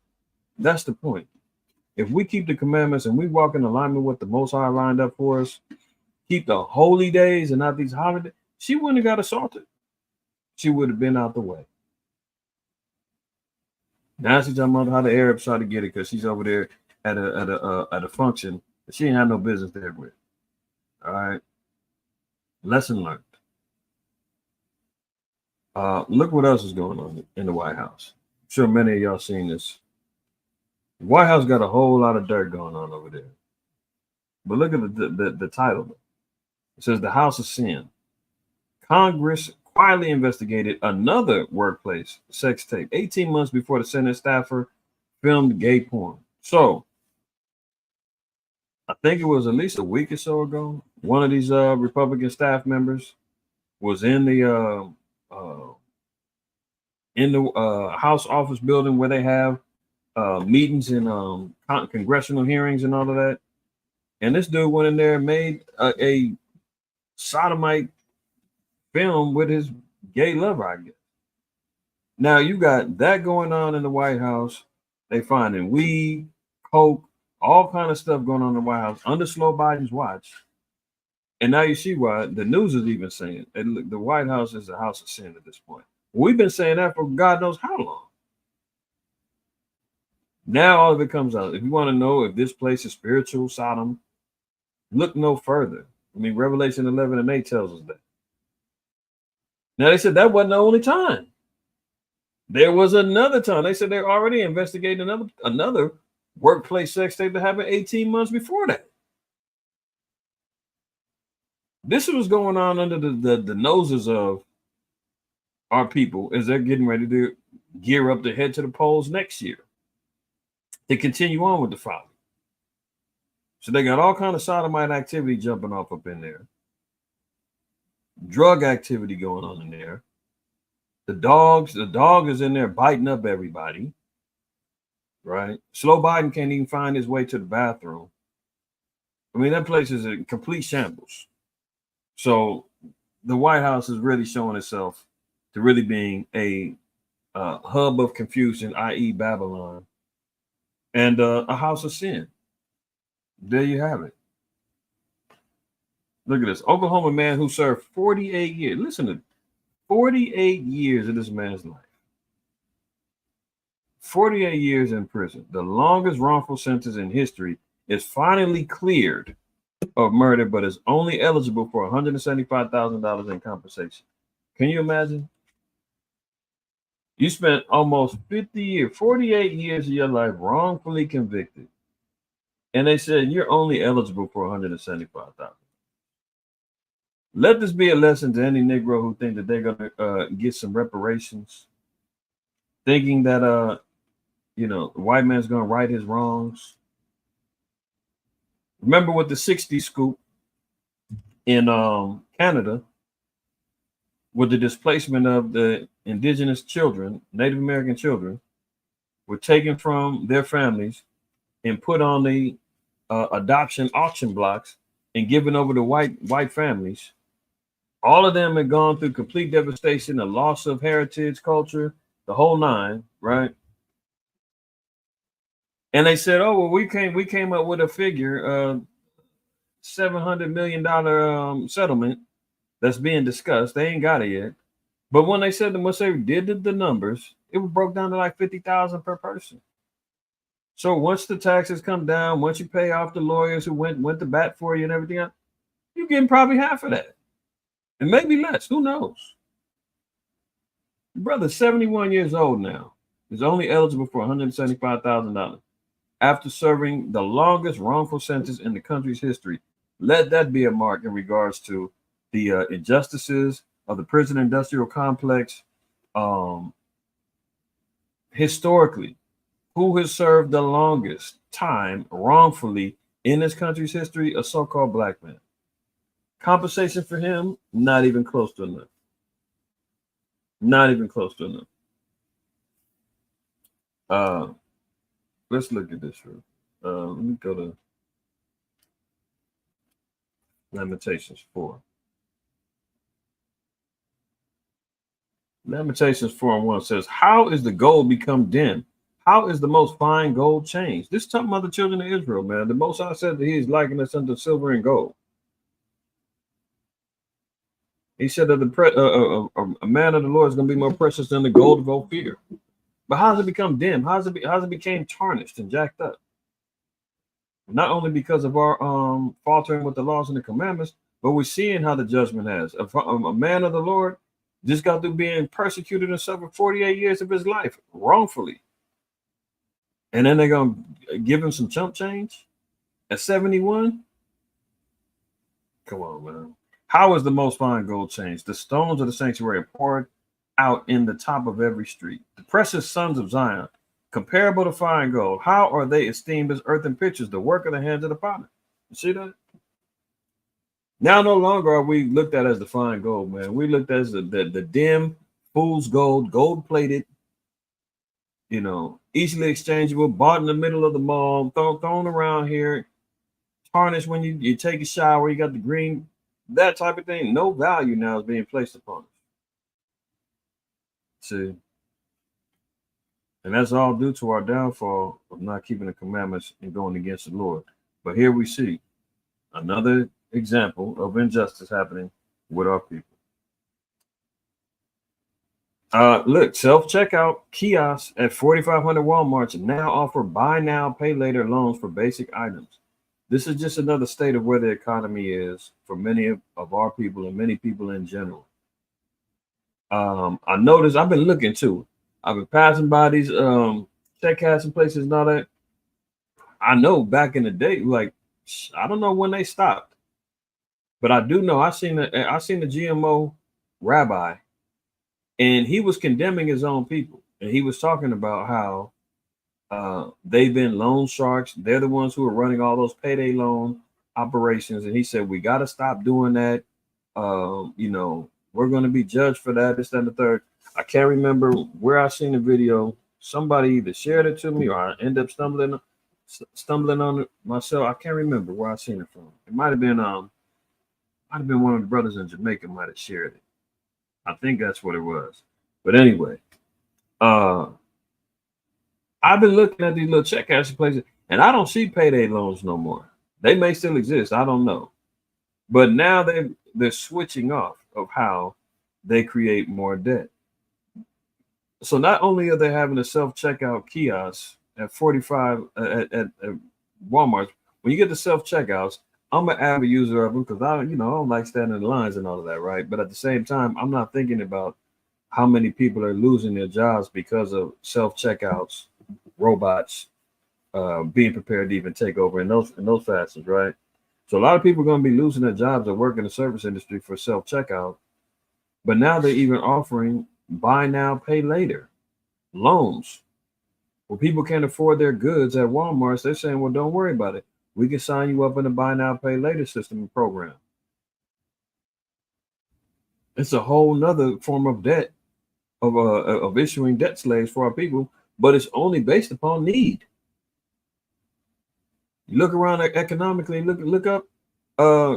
Speaker 2: That's the point. If we keep the commandments and we walk in alignment with the Most High lined up for us, keep the holy days and not these holidays, she wouldn't have got assaulted. She would have been out the way. Now she's talking about how the Arabs try to get it because she's over there at a function that she ain't had no business there with. All right. Lesson learned. Look what else is going on in the White House. I'm sure many of y'all seen this. The White House got a whole lot of dirt going on over there. But look at the title. It says the House of Sin. Congress quietly investigated another workplace sex tape 18 months before the Senate staffer filmed gay porn. So I think it was at least a week or so ago, one of these Republican staff members was in the House office building where they have meetings and congressional hearings and all of that. And this dude went in there and made a sodomite film with his gay lover, I guess. Now you got that going on in the White House. They finding weed, coke, all kind of stuff going on in the White House under Slow Biden's watch. And now you see why the news is even saying it, the White House is a house of sin at this point. We've been saying that for God knows how long. Now all of it comes out. If you want to know if this place is spiritual Sodom, look no further. I mean, Revelation 11:8 tells us that. Now they said that wasn't the only time. There was another time. They said they're already investigating another workplace sex tape that happened 18 months before that. This was going on under the noses of our people as they're getting ready to gear up to head to the polls next year to continue on with the folly. So they got all kind of sodomite activity jumping off up in there. Drug activity going on in there. The dog is in there biting up everybody. Right? Slow Biden can't even find his way to the bathroom. I mean, that place is a complete shambles. So the White House is really showing itself to really being a hub of confusion, i.e. Babylon, and a house of sin. There you have it. Look at this. Oklahoma man who served 48 years. Listen to 48 years of this man's life. 48 years in prison. The longest wrongful sentence in history is finally cleared of murder, but is only eligible for $175,000 in compensation. Can you imagine? You spent almost 48 years of your life wrongfully convicted. And they said you're only eligible for $175,000. Let this be a lesson to any Negro who think that they're gonna get some reparations, thinking that the white man's gonna right his wrongs. Remember with the 60s scoop in Canada, with the displacement of the indigenous children, Native American children, were taken from their families and put on the adoption auction blocks and given over to white families. All of them had gone through complete devastation, the loss of heritage, culture, the whole nine, right? And they said, "Oh well, we came up with a figure, $700 million settlement that's being discussed. They ain't got it yet." But when they said once they did the numbers, it broke down to like 50,000 per person. So once the taxes come down, once you pay off the lawyers who went to bat for you and everything else, you're getting probably half of that, and maybe less. Who knows? Your brother's 71 years old now. He's only eligible for $175,000 after serving the longest wrongful sentence in the country's history. Let that be a mark in regards to the injustices of the prison industrial complex. Historically, who has served the longest time wrongfully in this country's history? A so-called black man. Compensation for him, not even close to enough. Not even close to enough. Let's look at this. Let me go to Lamentations 4. Lamentations 4:1 says, "How is the gold become dim? How is the most fine gold changed?" This talking about the children of Israel, man. The Most High said that he is liking us unto silver and gold. He said that a man of the Lord is going to be more precious than the gold of Ophir. But how does it become dim? How's it became tarnished and jacked up? Not only because of our faltering with the laws and the commandments, but we're seeing how the judgment has. A man of the Lord just got through being persecuted and suffered 48 years of his life wrongfully. And then they're going to give him some chump change at 71? Come on, man. How is the most fine gold changed? The stones of the sanctuary are poured out in the top of every street. The precious sons of Zion, comparable to fine gold, how are they esteemed as earthen pitchers, the work of the hands of the potter? You see that? Now no longer are we looked at as the fine gold, man. We looked at as the dim, fool's gold, gold-plated, easily exchangeable, bought in the middle of the mall, thrown around here, tarnished when you take a shower, you got the green, that type of thing. No value now is being placed upon it. See? And that's all due to our downfall of not keeping the commandments and going against the Lord. But here we see another example of injustice happening with our people. Look, self-checkout kiosks at 4,500 Walmarts now offer buy now, pay later loans for basic items. This is just another state of where the economy is for many of our people and many people in general. I noticed, I've been looking too. I've been passing by these check cashing places and all that. I know back in the day, like, I don't know when they stopped, but I do know I seen the GMO rabbi, and he was condemning his own people, and he was talking about how they've been loan sharks. They're the ones who are running all those payday loan operations, and he said we got to stop doing that. We're going to be judged for that. This, that, and the third. I can't remember where I seen the video. Somebody either shared it to me or I end up stumbling on it myself. I can't remember where I seen it from. It might have been one of the brothers in Jamaica might have shared it. I think that's what it was. But anyway, I've been looking at these little check cashing places, and I don't see payday loans no more. They may still exist. I don't know. But now they're switching off of how they create more debt. So not only are they having a self-checkout kiosk at 45 at Walmart, when you get the self-checkouts, I'm an avid user of them because I don't like standing in lines and all of that, right? But at the same time, I'm not thinking about how many people are losing their jobs because of self-checkouts, robots being prepared to even take over in those facets, right? So a lot of people are going to be losing their jobs that work in the service industry for self-checkout. But now they're even offering buy now, pay later loans. Where people can't afford their goods at Walmart, they're saying, well, don't worry about it. We can sign you up in a buy now, pay later system and program. It's a whole nother form of debt of issuing debt slaves for our people, but it's only based upon need. You look around economically, look up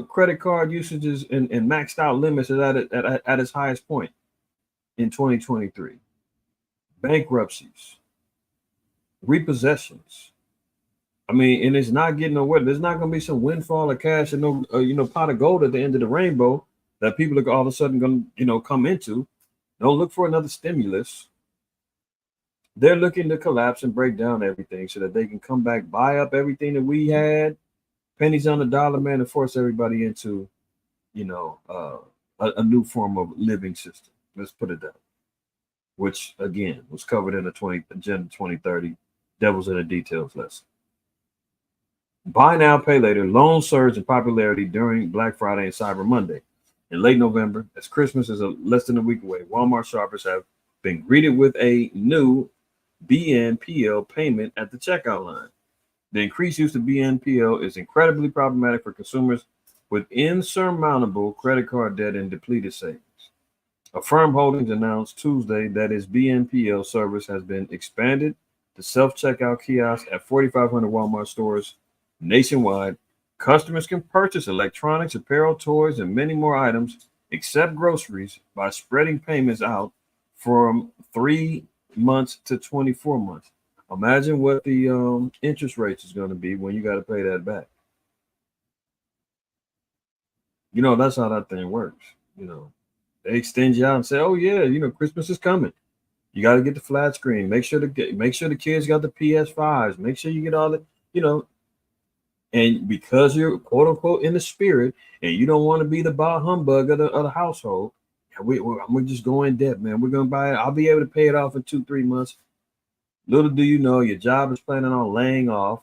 Speaker 2: credit card usages and maxed out limits is at its highest point in 2023. Bankruptcies, repossessions. I mean, and it's not getting nowhere. There's not going to be some windfall of cash and no pot of gold at the end of the rainbow that people are all of a sudden going to come into. Don't look for another stimulus. They're looking to collapse and break down everything so that they can come back, buy up everything that we had, pennies on the dollar, man, and force everybody into, a new form of living system. Let's put it that way. Which again was covered in the Agenda 2030 Devils in the Details lesson. Buy now, pay later. Loans surged in popularity during Black Friday and Cyber Monday. In late November, as Christmas is less than a week away, Walmart shoppers have been greeted with a new BNPL payment at the checkout line. The increased use of BNPL is incredibly problematic for consumers with insurmountable credit card debt and depleted savings. Affirm Holdings announced Tuesday that its BNPL service has been expanded to self-checkout kiosks at 4,500 Walmart stores nationwide. Customers can purchase electronics, apparel, toys, and many more items, except groceries, by spreading payments out from 3 months to 24 months. Imagine what the interest rates is going to be when you got to pay that back. That's how that thing works. They extend you out and say, "Oh yeah, Christmas is coming. You got to get the flat screen. Make sure the kids got the PS5s. Make sure you get all the, And because you're quote unquote in the spirit, and you don't want to be the bah humbug of the household, we're just going in debt, man. We're gonna buy it. I'll be able to pay it off in 2-3 months. Little do you know, your job is planning on laying off,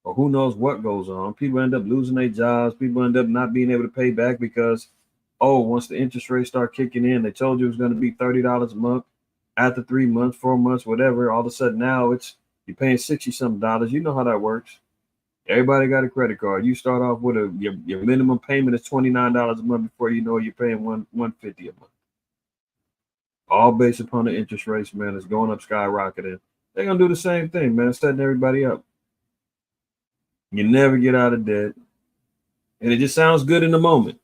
Speaker 2: or who knows what goes on. People end up losing their jobs. People end up not being able to pay back because, once the interest rates start kicking in, they told you it was going to be $30 a month. After 3 months, 4 months, whatever, all of a sudden now you're paying $60-something. You know how that works. Everybody got a credit card. You start off with your minimum payment is $29 a month before you know you're paying $150 a month. All based upon the interest rates, man. It's going up, skyrocketing. They're gonna do the same thing, man, setting everybody up. You never get out of debt, and it just sounds good in the moment.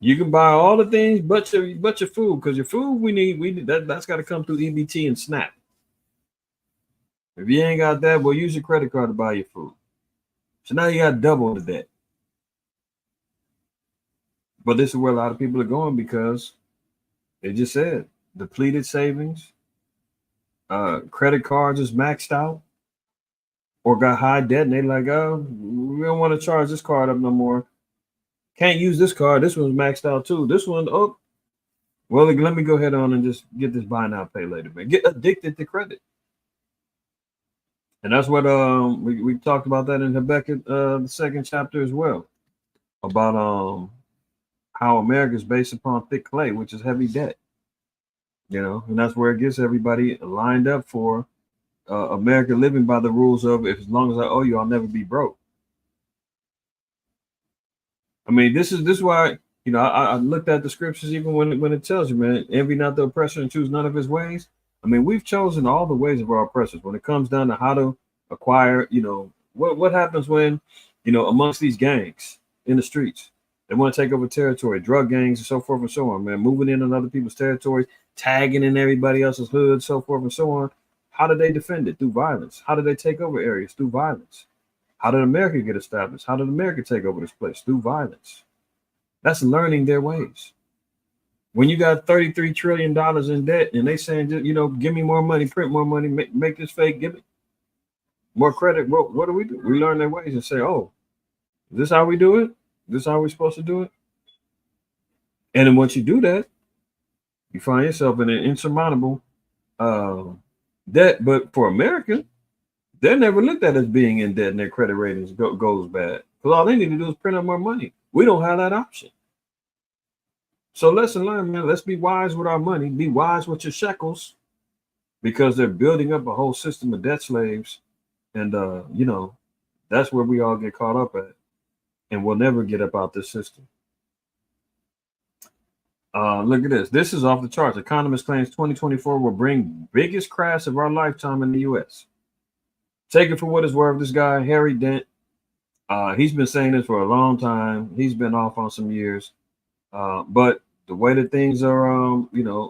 Speaker 2: You can buy all the things but your food, because your food we need that's got to come through EBT and SNAP. If you ain't got that, well, use your credit card to buy your food. So now you got double the debt. But this is where a lot of people are going because they just said depleted savings, credit cards is maxed out, or got high debt, and they're like, "Oh, we don't want to charge this card up no more. Can't use this card. This one's maxed out too. This one, well, let me go ahead on and just get this buy now, pay later, man. Get addicted to credit." And that's what we talked about that in Habakkuk, the 2nd chapter as well, about how America is based upon thick clay, which is heavy debt. And that's where it gets everybody lined up for America living by the rules of, if as long as I owe you, I'll never be broke. I mean, this is why I looked at the scriptures, even when it tells you, man, envy not the oppressor and choose none of his ways. I mean, we've chosen all the ways of our oppressors when it comes down to how to acquire, what happens when, amongst these gangs in the streets, they want to take over territory, drug gangs and so forth and so on, man, moving in on other people's territories, tagging in everybody else's hood, so forth and so on. How did they defend it? Through violence. How did they take over areas? Through violence. How did America get established? How did America take over this place? Through violence. That's learning their ways. When you got $33 trillion in debt and they saying, give me more money, print more money, make this fake, give me more credit. What do? We learn their ways and say, "Oh, is this how we do it? This is how we're supposed to do it?" And then once you do that, you find yourself in an insurmountable debt. But for America, they're never looked at as being in debt and their credit ratings goes bad. Because all they need to do is print up more money. We don't have that option. So lesson learned, man. Let's be wise with our money. Be wise with your shekels, because they're building up a whole system of debt slaves. And, that's where we all get caught up at. And we'll never get up out this system. Look at this. This is off the charts. Economist claims 2024 will bring biggest crash of our lifetime in the U.S. Take it for what it's worth. This guy, Harry Dent, he's been saying this for a long time. He's been off on some years. But the way that things are,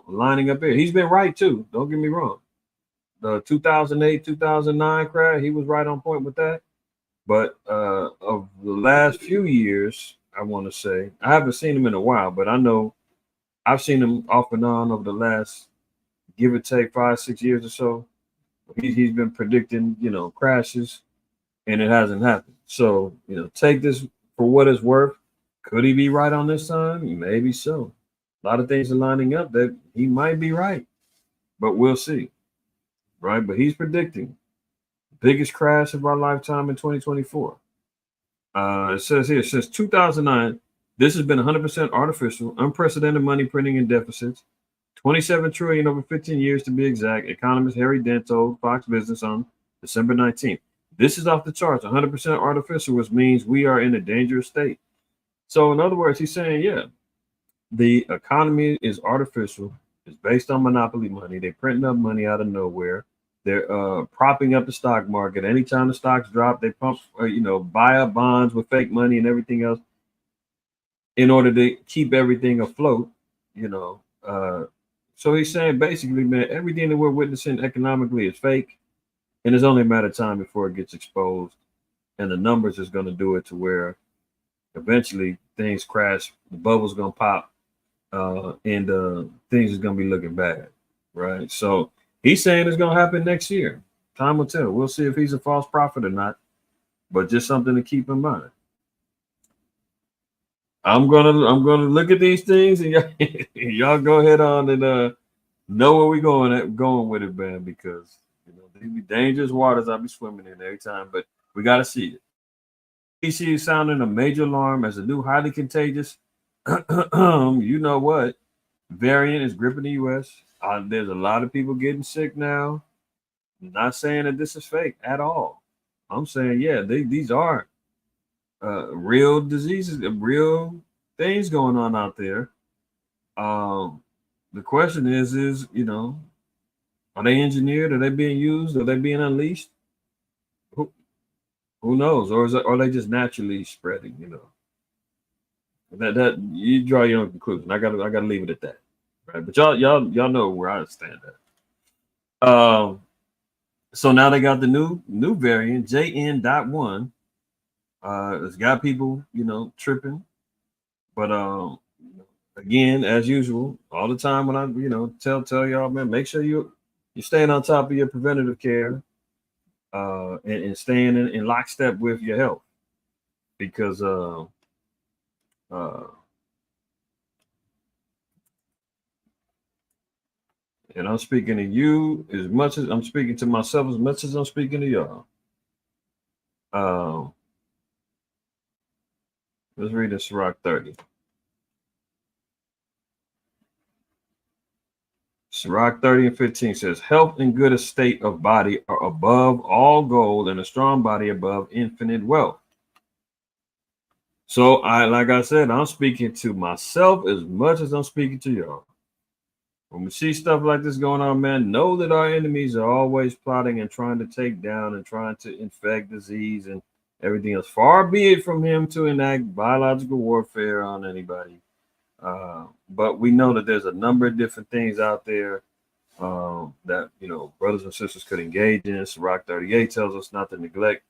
Speaker 2: lining up here, he's been right too. Don't get me wrong. The 2008, 2009 crash, he was right on point with that. But of the last few years, I want to say, I haven't seen him in a while, but I know I've seen him off and on over the last, give or take 5, 6 years or so. He's been predicting, crashes, and it hasn't happened. So, take this for what it's worth. Could he be right on this time? Maybe so. A lot of things are lining up that he might be right, but we'll see. Right? But he's predicting biggest crash of our lifetime in 2024. It says here, since 2009, this has been 100% artificial, unprecedented money printing and deficits, 27 trillion over 15 years to be exact. Economist Harry Dent told Fox Business on December 19th. This is off the charts, 100% artificial, which means we are in a dangerous state. So in other words, he's saying, yeah, the economy is artificial. It's based on monopoly money. They're printing up money out of nowhere. They're propping up the stock market. Anytime the stocks drop, they pump, buy up bonds with fake money and everything else in order to keep everything afloat, So he's saying basically, man, everything that we're witnessing economically is fake. And it's only a matter of time before it gets exposed. And the numbers is going to do it to where eventually things crash, the bubble's going to pop, and things is going to be looking bad. Right. So he's saying it's going to happen next year. Time will tell. We'll see if he's a false prophet or not, but just something to keep in mind. I'm gonna look at these things, and y'all go ahead on and know where we going with it, man, because these be dangerous waters I'll be swimming in every time, but we gotta see it. CDC is sounding a major alarm as a new highly contagious you know what variant is gripping the US. There's a lot of people getting sick now. I'm not saying that this is fake at all. I'm saying, yeah, these are real diseases, real things going on out there. The question is, are they engineered? Are they being used? Are they being unleashed? Who knows? Or are they just naturally spreading? That you draw your own conclusion. I gotta leave it at that. Right. But y'all know where I stand at. So now they got the new variant, JN.1. It's got people, tripping. But again, as usual, all the time when I, tell y'all, man, make sure you're staying on top of your preventative care, and staying in lockstep with your health, because and I'm speaking to you as much as I'm speaking to myself, as much as I'm speaking to y'all. Let's read this Sirach 30. Sirach 30 and 15 says, health and good estate of body are above all gold, and a strong body above infinite wealth. So like I said, I'm speaking to myself as much as I'm speaking to y'all. When we see stuff like this going on, man, know that our enemies are always plotting and trying to take down and trying to infect disease and everything else. Far be it from him to enact biological warfare on anybody. But we know that there's a number of different things out there that, brothers and sisters could engage in. Sirach 38 tells us not to neglect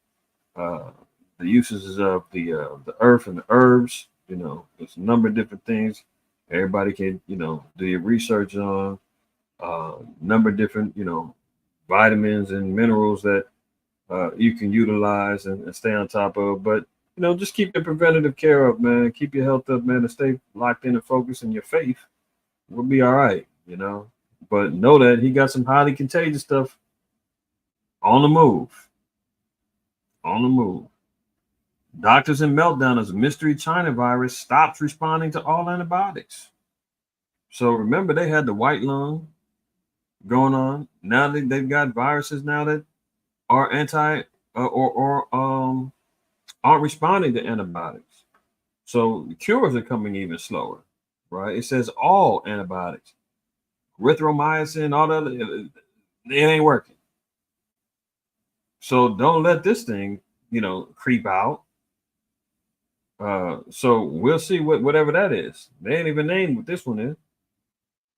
Speaker 2: the uses of the earth and the herbs. There's a number of different things. Everybody can, do your research on number of different, vitamins and minerals that you can utilize and stay on top of. But, just keep your preventative care up, man. Keep your health up, man, and stay locked in and focused in your faith. We'll be all right, But know that he got some highly contagious stuff on the move. On the move. Doctors in meltdown as mystery China virus stops responding to all antibiotics. So remember, they had the white lung going on. Now they've got viruses now that are aren't responding to antibiotics. So the cures are coming even slower. right? It says all antibiotics, erythromycin, all that, it ain't working. So don't let this thing, creep out. So we'll see whatever that is. They ain't even named what this one is,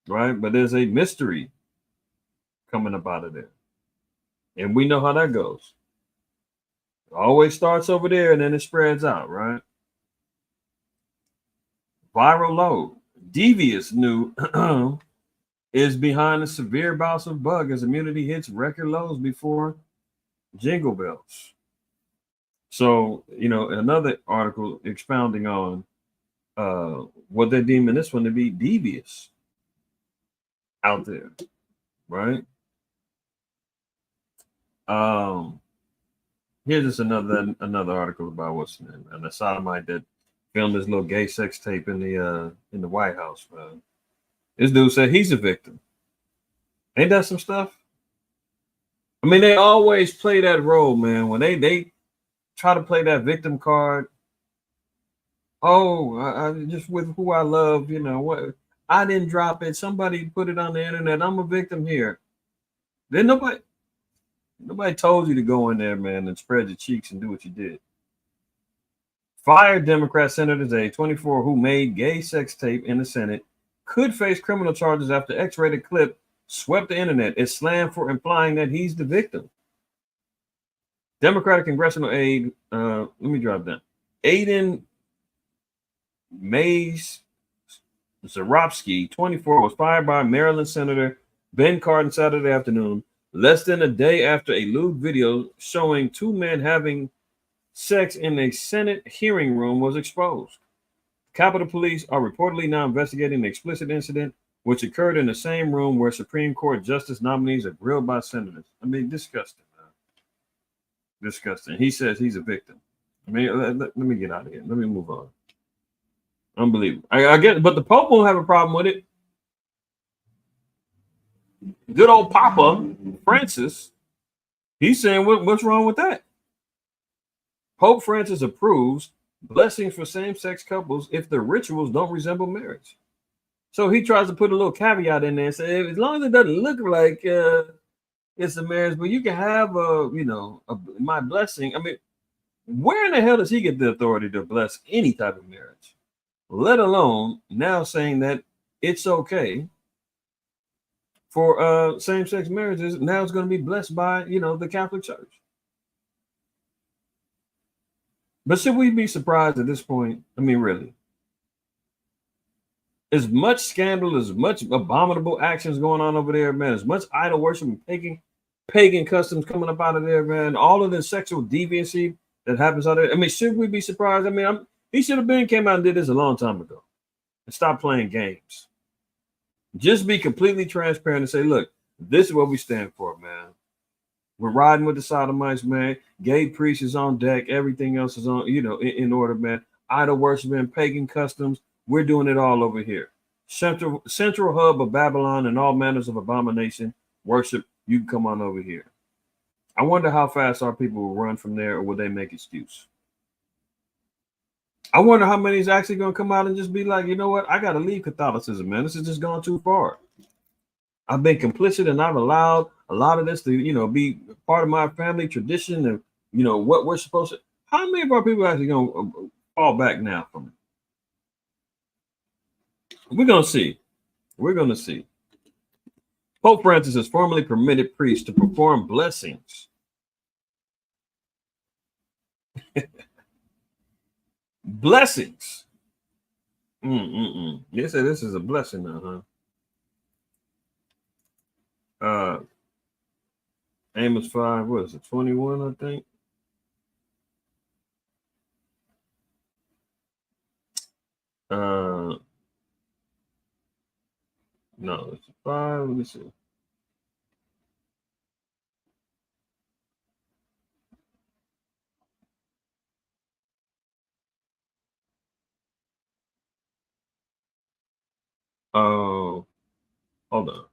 Speaker 2: right? But there's a mystery coming up out of there, and we know how that goes. It always starts over there and then it spreads out, right? Viral load, devious new is behind the severe bouts of bug as immunity hits record lows before jingle bells. So, another article expounding on what they're deeming this one to be devious out there, right? Here's just another article about what's the name, and the sodomite that filmed this little gay sex tape in the White House. This dude said he's a victim. Ain't that some stuff? I mean, they always play that role, man. When they try to play that victim card. Oh, I just with who I love, what I didn't drop it. Somebody put it on the internet. I'm a victim here. Then nobody told you to go in there, man, and spread your cheeks and do what you did. Fired Democrat Senator Day, 24, who made gay sex tape in the Senate, could face criminal charges after X-rated clip swept the internet. It's slammed for implying that he's the victim. Democratic congressional aide, let me drop down. Aiden Mays Zarofsky, 24, was fired by Maryland Senator Ben Cardin Saturday afternoon, less than a day after a lewd video showing two men having sex in a Senate hearing room was exposed. Capitol Police are reportedly now investigating the explicit incident, which occurred in the same room where Supreme Court justice nominees are grilled by senators. I mean, disgusting, man. Disgusting. He says he's a victim. I mean, let me get out of here. Let me move on. Unbelievable. I get it, but the Pope won't have a problem with it. Good old Papa Francis, he's saying what's wrong with that? Pope Francis approves blessings for same-sex couples if the rituals don't resemble marriage. So he tries to put a little caveat in there and say, as long as it doesn't look like it's a marriage, but you can have my blessing. I mean, where in the hell does he get the authority to bless any type of marriage? Let alone now saying that it's okay for same-sex marriages. Now it's going to be blessed by, the Catholic Church. But should we be surprised at this point? I mean, really? As much scandal, as much abominable actions going on over there, man, as much idol worship and pagan customs coming up out of there, man, all of the sexual deviancy that happens out there. I mean, should we be surprised? I mean, he should have came out and did this a long time ago and stop playing games. Just be completely transparent and say, look, this is what we stand for, man. We're riding with the sodomites, man. Gay priest is on deck. Everything else is on, in order, man. Idol worship and pagan customs. We're doing it all over here. Central hub of Babylon and all manners of abomination worship. You can come on over here. I wonder how fast our people will run from there, or will they make excuse? I wonder how many is actually going to come out and just be like, you know what? I got to leave Catholicism, man. This has just gone too far. I've been complicit and I've allowed a lot of this to, be part of my family tradition and, what we're supposed to. How many of our people are actually going to fall back now from it? We're going to see. We're going to see. Pope Francis has formally permitted priests to perform blessings. Blessings. They say this is a blessing now, huh? Amos 5, what is it, 21, I think? No, it's 5. Let me see. Oh, hold on.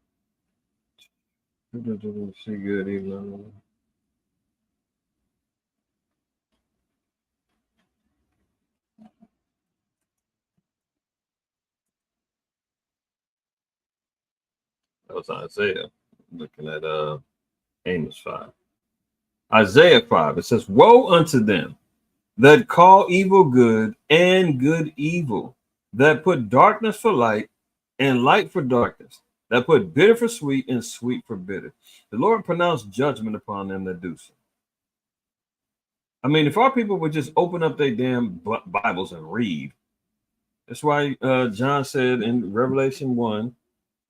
Speaker 2: See good evening. That was Isaiah. Looking at Amos 5. Isaiah 5. It says, "Woe unto them that call evil good and good evil, that put darkness for light and light for darkness, that put bitter for sweet and sweet for bitter. The Lord pronounced judgment upon them that do so." I mean, if our people would just open up their damn Bibles and read, that's why John said in Revelation 1,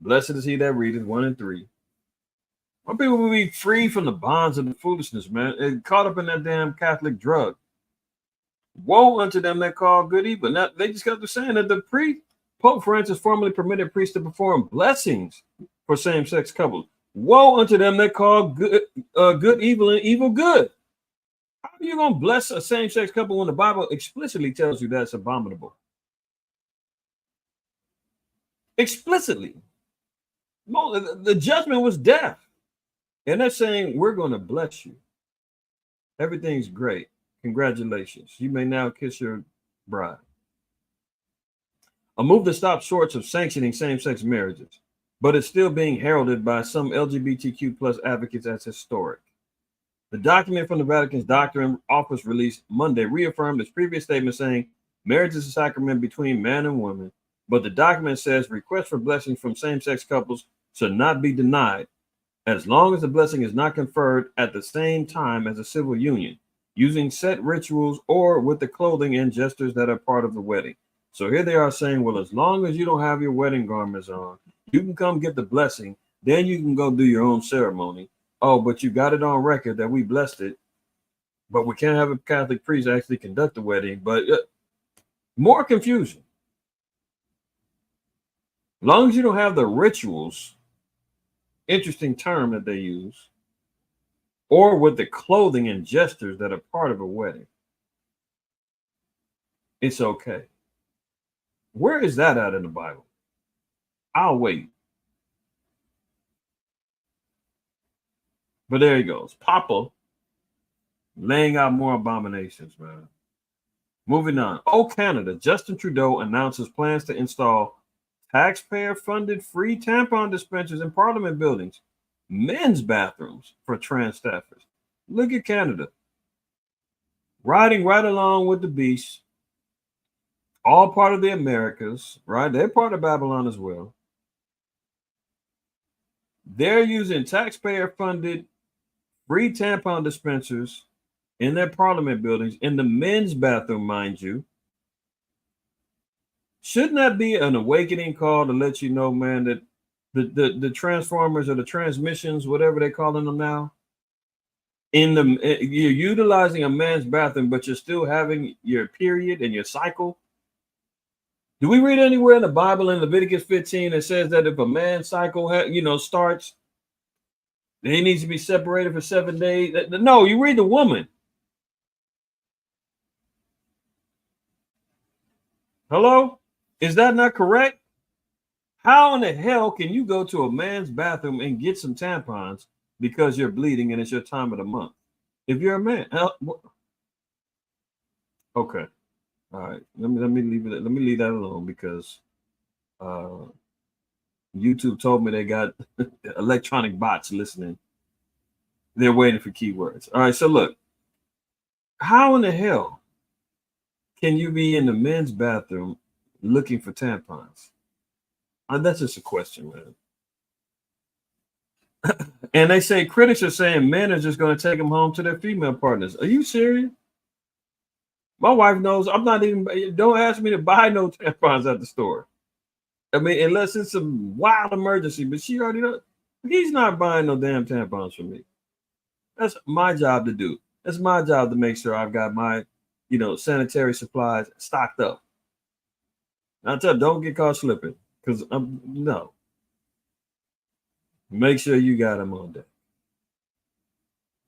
Speaker 2: "Blessed is he that readeth," 1 and 3. Our people will be free from the bonds of the foolishness, man, and caught up in that damn Catholic drug. Woe unto them that call good evil. Now, they just got to saying that the Pope Francis formally permitted priests to perform blessings for same-sex couples. Woe unto them that call good evil and evil good. How are you going to bless a same-sex couple when the Bible explicitly tells you that's abominable? Explicitly. The judgment was death. And they're saying, we're going to bless you. Everything's great. Congratulations. You may now kiss your bride. A move that stops short of sanctioning same-sex marriages, but it's still being heralded by some LGBTQ plus advocates as historic. The document from the Vatican's Doctrine Office released Monday reaffirmed its previous statement saying marriage is a sacrament between man and woman, but the document says requests for blessings from same-sex couples should not be denied as long as the blessing is not conferred at the same time as a civil union, using set rituals or with the clothing and gestures that are part of the wedding. So here they are saying, well, as long as you don't have your wedding garments on, you can come get the blessing, then you can go do your own ceremony. Oh, but you got it on record that we blessed it, but we can't have a Catholic priest actually conduct the wedding. But more confusion. As long as you don't have the rituals, interesting term that they use, or with the clothing and gestures that are part of a wedding, it's okay. Where is that at in the Bible? I'll wait. But there he goes. Papa laying out more abominations, man. Moving on. Oh, Canada. Justin Trudeau announces plans to install taxpayer-funded free tampon dispensers in Parliament buildings, men's bathrooms for trans staffers. Look at Canada. Riding right along with the beast. All part of the Americas, right? They're part of Babylon as well. They're using taxpayer-funded free tampon dispensers in their Parliament buildings, in the men's bathroom, mind you. Shouldn't that be an awakening call to let you know, man, that the transformers or the transmissions, whatever they're calling them now, you're utilizing a man's bathroom, but you're still having your period and your cycle? Do we read anywhere in the Bible in Leviticus 15 that says that if a man's cycle starts, then he needs to be separated for 7 days? No, you read the woman. Hello? Is that not correct? How in the hell can you go to a man's bathroom and get some tampons because you're bleeding and it's your time of the month? If you're a man. Okay. All right. Let me leave it. Let me leave that alone because YouTube told me they got electronic bots listening. They're waiting for keywords. All right. So look, how in the hell can you be in the men's bathroom looking for tampons? That's just a question, man. And they say critics are saying men are just going to take them home to their female partners. Are you serious? My wife knows I'm not even. Don't ask me to buy no tampons at the store. I mean, unless it's a wild emergency. But she already knows. He's not buying no damn tampons for me. That's my job to do. That's my job to make sure I've got my, sanitary supplies stocked up. I tell you, don't get caught slipping. Because no. Make sure you got them on deck.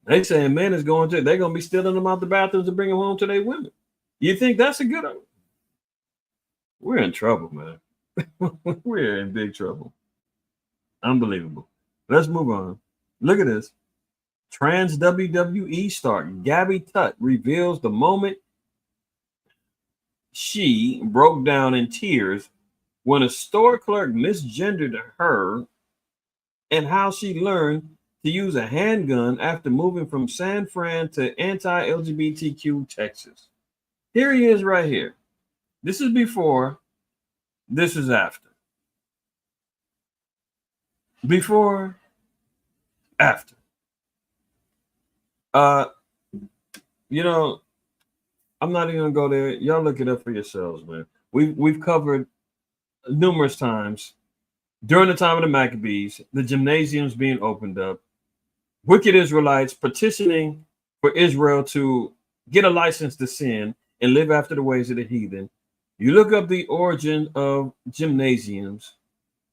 Speaker 2: They saying men is they're going to be stealing them out the bathrooms to bring them home to their women. You think that's a good idea? We're in trouble, man. We're in big trouble. Unbelievable. Let's move on. Look at this. Trans WWE star Gabby Tutt reveals the moment she broke down in tears when a store clerk misgendered her and how she learned to use a handgun after moving from San Fran to anti-LGBTQ Texas. Here he is right here. This is before, this is after. Before, after. You know, I'm not even gonna go there. Y'all look it up for yourselves, man. We've covered numerous times during the time of the Maccabees, the gymnasiums being opened up, wicked Israelites petitioning for Israel to get a license to sin and live after the ways of the heathen. You look up the origin of gymnasiums.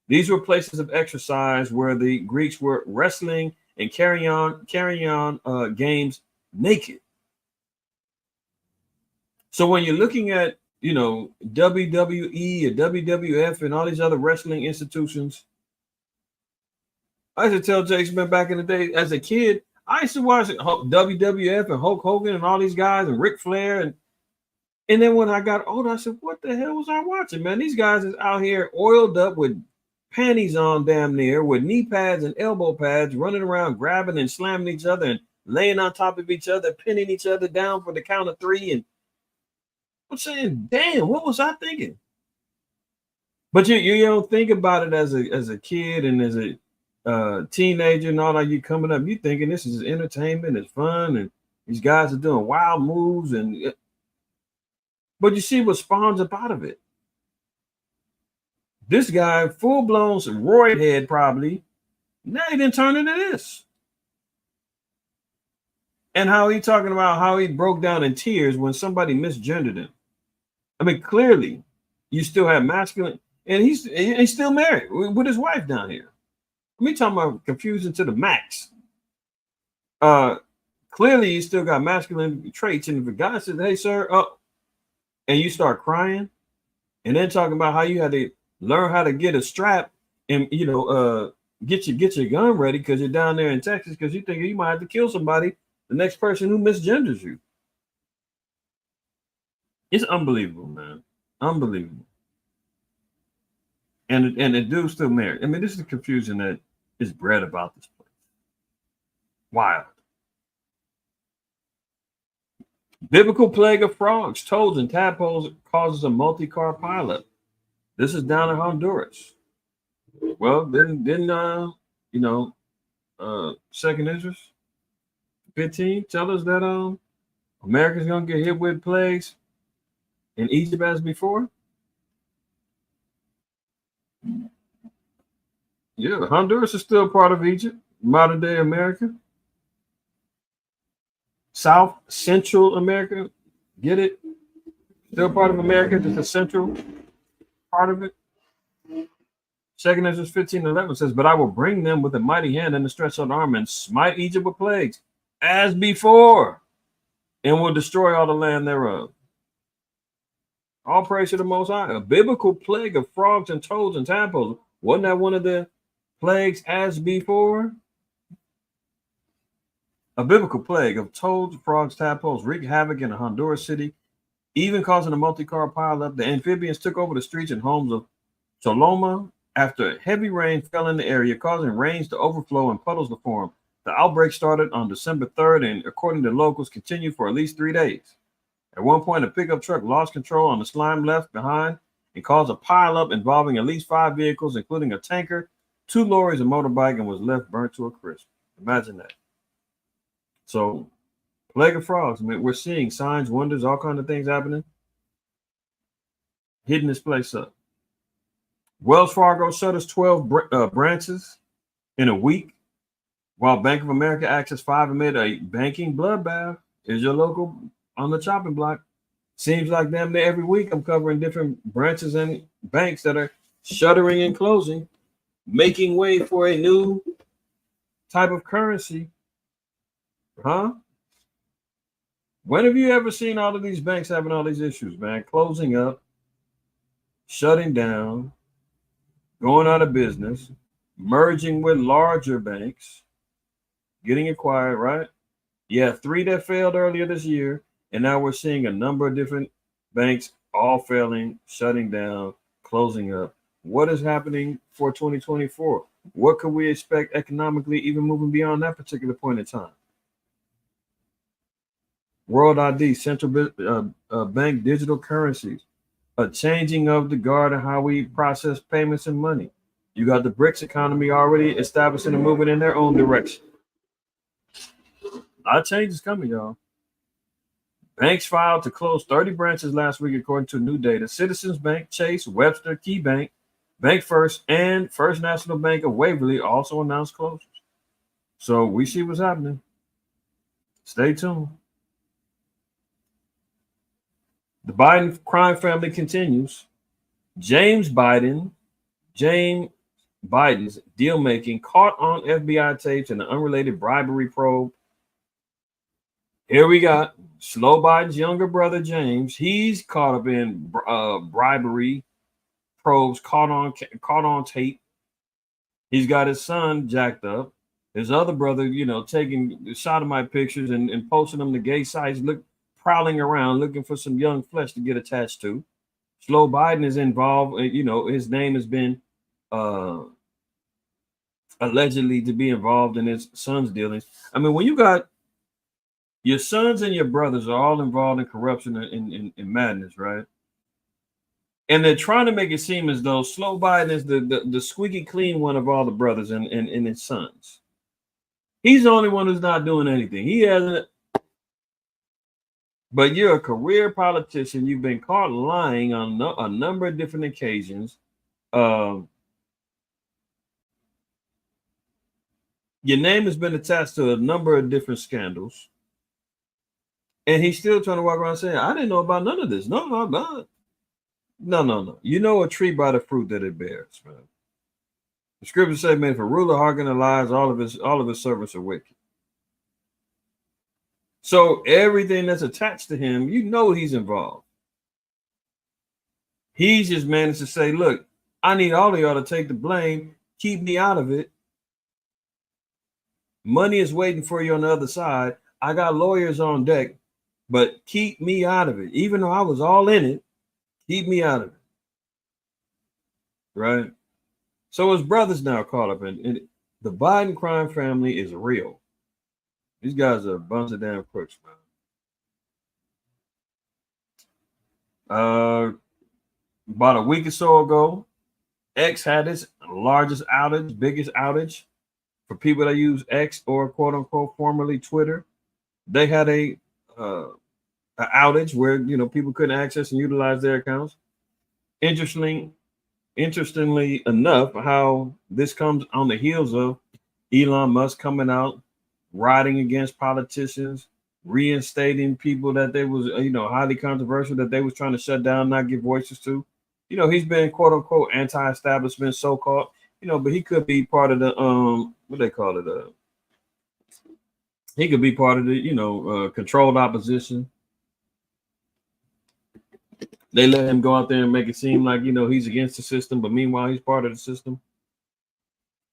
Speaker 2: These were places of exercise where the Greeks were wrestling and carrying on games naked. So when you're looking at, you know, WWE and WWF and all these other wrestling institutions, I used to tell Jason, man, back in the day as a kid, I used to watch WWF and Hulk Hogan and all these guys and Ric Flair. And then when I got older, I said, what the hell was I watching, man? These guys is out here oiled up with panties on damn near, with knee pads and elbow pads, running around grabbing and slamming each other and laying on top of each other, pinning each other down for the count of three. And I'm saying, damn, what was I thinking? But you don't think about it as a kid and as a teenager and all that. You coming up, you thinking this is entertainment, it's fun, and these guys are doing wild moves, but you see what spawns up out of it. This guy, full blown roid head, probably now he didn't turn into this. And how he talking about how he broke down in tears when somebody misgendered him. I mean, clearly, you still have masculine, and he's still married with his wife down here. I mean, talking about confusion to the max. Clearly, you still got masculine traits, and if a guy says, "Hey, sir," and you start crying, and then talking about how you had to learn how to get a strap and get your gun ready because you're down there in Texas because you think you might have to kill somebody, the next person who misgenders you. It's unbelievable, man. Unbelievable. And the dude's still married. I mean, this is the confusion that is bred about this place. Wild. Biblical plague of frogs, toads, and tadpoles causes a multi-car pileup. This is down in Honduras. Well, then Second Interest 15 tell us that America's gonna get hit with plagues in Egypt as before. Yeah, Honduras is still part of Egypt, modern day America. South Central America, get it? Still part of America, just the central part of it. Second Ezra 15:11 says, "But I will bring them with a mighty hand and a stretched out arm and smite Egypt with plagues as before, and will destroy all the land thereof." All praise to the Most High. A biblical plague of frogs and toads and tadpoles. Wasn't that one of the plagues as before? A biblical plague of toads, frogs, tadpoles wreaked havoc in a Honduras city, even causing a multi-car pileup. The amphibians took over the streets and homes of Choloma after heavy rain fell in the area, causing rains to overflow and puddles to form. The outbreak started on December 3rd and, according to locals, continued for at least 3 days. At one point, a pickup truck lost control on the slime left behind and caused a pileup involving at least 5 vehicles, including a tanker, 2 lorries, a motorbike, and was left burnt to a crisp. Imagine that. So, plague of frogs. I mean, we're seeing signs, wonders, all kinds of things happening, hitting this place up. Wells Fargo shutters 12 branches in a week, while Bank of America access 5 amid a banking bloodbath. Is your local on the chopping block? Seems like damn near every week I'm covering different branches and banks that are shuttering and closing, making way for a new type of currency. Huh? When have you ever seen all of these banks having all these issues, man? Closing up, shutting down, going out of business, merging with larger banks, getting acquired, right? Yeah, 3 that failed earlier this year, and now we're seeing a number of different banks all failing, shutting down, closing up. What is happening for 2024? what could we expect economically, even moving beyond that particular point in time? World ID, central bank digital currencies, a changing of the guard and how we process payments and money. You got the BRICS economy already establishing and moving in their own direction. A lot of change is coming, y'all. Banks filed to close 30 branches last week, according to new data. Citizens Bank, Chase, Webster, Key Bank, Bank First, and First National Bank of Waverly also announced closures. So we see what's happening. Stay tuned. The Biden crime family continues. James Biden's deal making caught on FBI tapes in an unrelated bribery probe. Here we got Slow Biden's younger brother, James. He's caught up in bribery probes, caught on tape. He's got his son jacked up. His other brother, taking sodomite pictures and posting them to gay sites, prowling around looking for some young flesh to get attached to. Slow Biden is involved. His name has been allegedly to be involved in his son's dealings. I mean, when you got your sons and your brothers are all involved in corruption and madness, right? And they're trying to make it seem as though Slow Biden is the squeaky clean one of all the brothers and his sons. He's the only one who's not doing anything. He hasn't. But you're a career politician. You've been caught lying on a number of different occasions. Your name has been attached to a number of different scandals. And he's still trying to walk around saying, I didn't know about none of this. No. You know a tree by the fruit that it bears, man. The scripture said, man, if a ruler hearken to lies, all of his servants are wicked. So everything that's attached to him, he's involved. He's just managed to say, look, I need all of y'all to take the blame, keep me out of it. Money is waiting for you on the other side. I got lawyers on deck, but keep me out of it. Even though I was all in it, keep me out of it. Right? So his brother's now caught up in it. The Biden crime family is real. These guys are a bunch of damn crooks, man. About a week or so ago, X had its biggest outage for people that use X or quote unquote formerly Twitter. They had a outage where people couldn't access and utilize their accounts. Interestingly enough, how this comes on the heels of Elon Musk coming out, riding against politicians, reinstating people that they was highly controversial that they was trying to shut down, not give voices to. He's been quote unquote anti-establishment, so-called, but he could be part of the what they call it, he could be part of the controlled opposition. They let him go out there and make it seem like he's against the system, but meanwhile he's part of the system,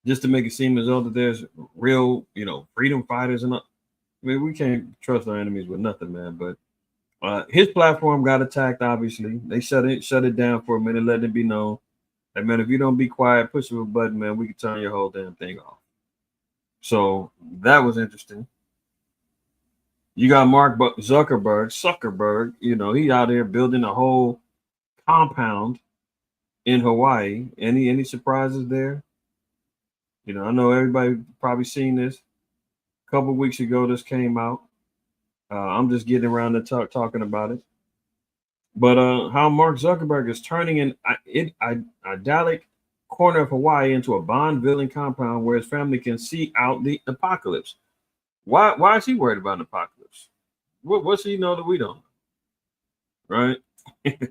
Speaker 2: just to make it seem as though that there's real freedom fighters. And I mean, we can't trust our enemies with nothing, man. But his platform got attacked. Obviously, they shut it down for a minute, letting it be known, hey man, if you don't be quiet, push a button, man, we can turn your whole damn thing off. So that was interesting. You got Mark Zuckerberg, he out here building a whole compound in Hawaii. Any surprises there? I know everybody probably seen this. A couple of weeks ago, this came out. I'm just getting around to talking about it. But how Mark Zuckerberg is turning an idyllic corner of Hawaii into a Bond villain compound where his family can see out the apocalypse. Why is he worried about an apocalypse? What's he know that we don't know? Right?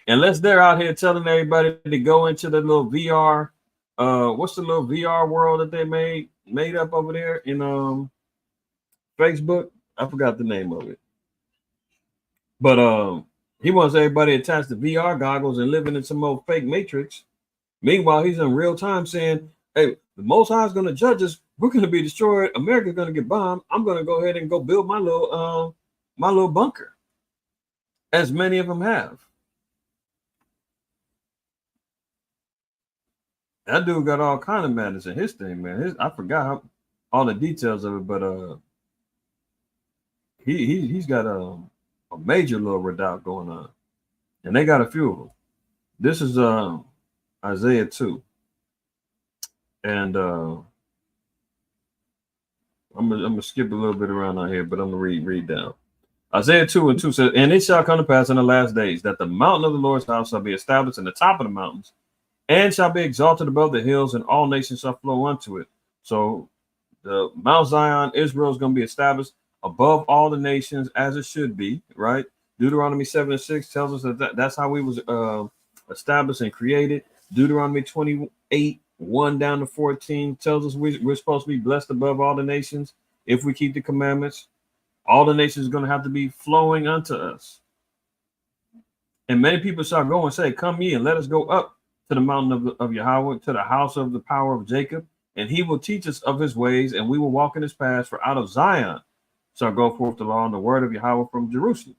Speaker 2: Unless they're out here telling everybody to go into the little VR, what's the little VR world that they made up over there in Facebook? I forgot the name of it. But he wants everybody attached to VR goggles and living in some old fake matrix. Meanwhile, he's in real time saying, hey, the Most High is going to judge us. We're going to be destroyed. America's going to get bombed. I'm going to go ahead and go build my little bunker, as many of them have. That dude got all kind of madness in his thing, man. I forgot all the details of it, but he's got a major little redoubt going on, and they got a few of them. This is Isaiah 2, and I'm gonna skip a little bit around out here, but I'm gonna read down. Isaiah 2:2 says, "And it shall come to pass in the last days that the mountain of the Lord's house shall be established in the top of the mountains, and shall be exalted above the hills, and all nations shall flow unto it." So the Mount Zion, Israel, is going to be established above all the nations as it should be, right? Deuteronomy 7:6 tells us that's how we was established and created. Deuteronomy 28:1 down to 14 tells us we're supposed to be blessed above all the nations if we keep the commandments. All the nations are going to have to be flowing unto us. And many people shall go and say, "Come ye, and let us go up to the mountain of Yahweh, to the house of the power of Jacob, and he will teach us of his ways, and we will walk in his paths. For out of Zion shall go forth the law and the word of Yahweh from Jerusalem.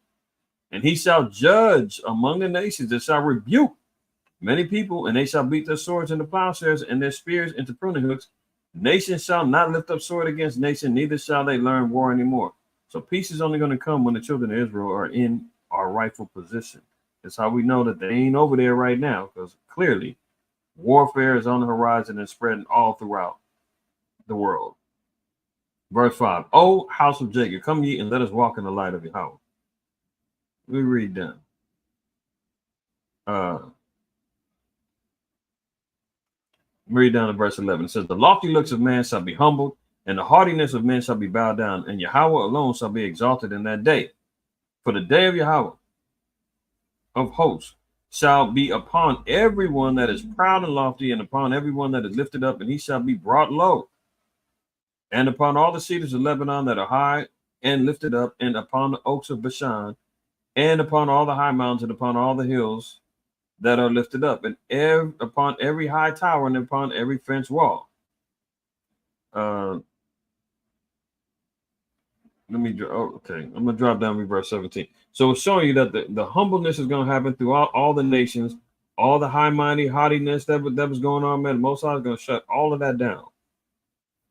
Speaker 2: And he shall judge among the nations, and shall rebuke many people, and they shall beat their swords into plowshares and their spears into pruning hooks. Nation shall not lift up sword against nation, neither shall they learn war anymore." So peace is only going to come when the children of Israel are in our rightful position. That's how we know that they ain't over there right now, because clearly warfare is on the horizon and spreading all throughout the world. Verse 5, "O house of Jacob, come ye and let us walk in the light of Yahweh." We read down. Read down to verse 11. It says, "The lofty looks of man shall be humbled, and the haughtiness of men shall be bowed down, and Yahweh alone shall be exalted in that day. For the day of Yahweh of hosts shall be upon everyone that is proud and lofty, and upon everyone that is lifted up, and he shall be brought low. And upon all the cedars of Lebanon that are high and lifted up, and upon the oaks of Bashan, and upon all the high mountains, and upon all the hills that are lifted up, and upon every high tower, and upon every fenced wall." Okay, I'm gonna drop down to verse 17. So it's showing you that the humbleness is gonna happen throughout all the nations, all the high-minded haughtiness that was going on, man. Most High is gonna shut all of that down.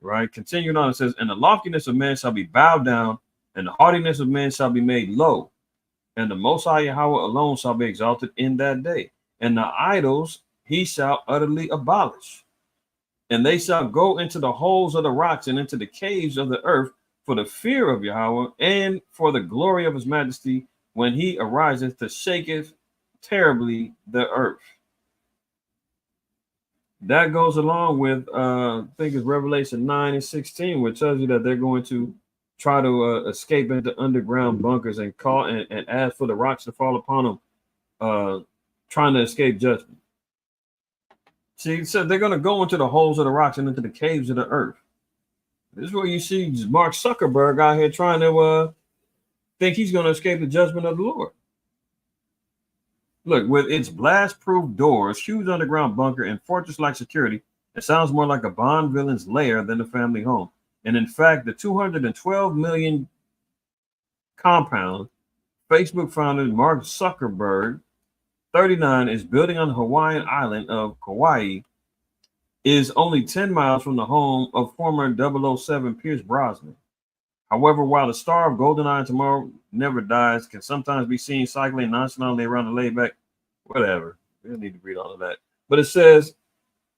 Speaker 2: Right? Continuing on, it says, "And the loftiness of man shall be bowed down, and the haughtiness of man shall be made low, and the Most High Yahweh alone shall be exalted in that day. And the idols he shall utterly abolish, and they shall go into the holes of the rocks and into the caves of the earth, for the fear of Yahweh and for the glory of his majesty, when he ariseth to shaketh terribly the earth." That goes along with I think it's Revelation 9:16, which tells you that they're going to try to escape into underground bunkers and call and ask for the rocks to fall upon them, trying to escape judgment. See, it said they're going to go into the holes of the rocks and into the caves of the earth. This is where you see Mark Zuckerberg out here trying to think he's going to escape the judgment of the Lord. Look, with its blast-proof doors, huge underground bunker, and fortress-like security, it sounds more like a Bond villain's lair than a family home. And in fact, the 212 million compound Facebook founder Mark Zuckerberg, 39, is building on the Hawaiian island of Kauai, is only 10 miles from the home of former 007 Pierce Brosnan. However, while the star of GoldenEye Tomorrow Never Dies can sometimes be seen cycling nonchalantly around the layback, whatever, we don't need to read all of that. But it says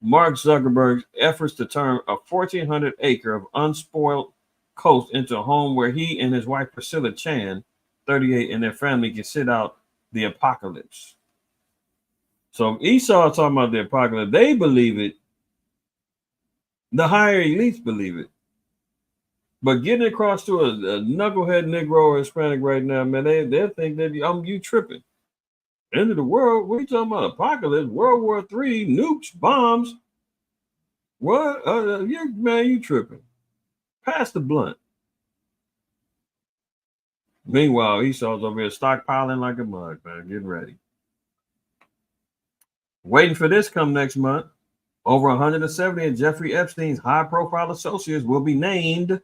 Speaker 2: Mark Zuckerberg's efforts to turn a 1,400 acre of unspoiled coast into a home where he and his wife Priscilla Chan, 38, and their family can sit out the apocalypse. So if Esau is talking about the apocalypse, they believe it. The higher elites believe it. But getting across to a knucklehead Negro or Hispanic right now, man, they think that you tripping. End of the world? What are you talking about? Apocalypse, World War III, nukes, bombs. What? You tripping. Pass the blunt. Meanwhile, Esau's over here stockpiling like a mug, man, getting ready. Waiting for this come next month. Over 170 of Jeffrey Epstein's high-profile associates will be named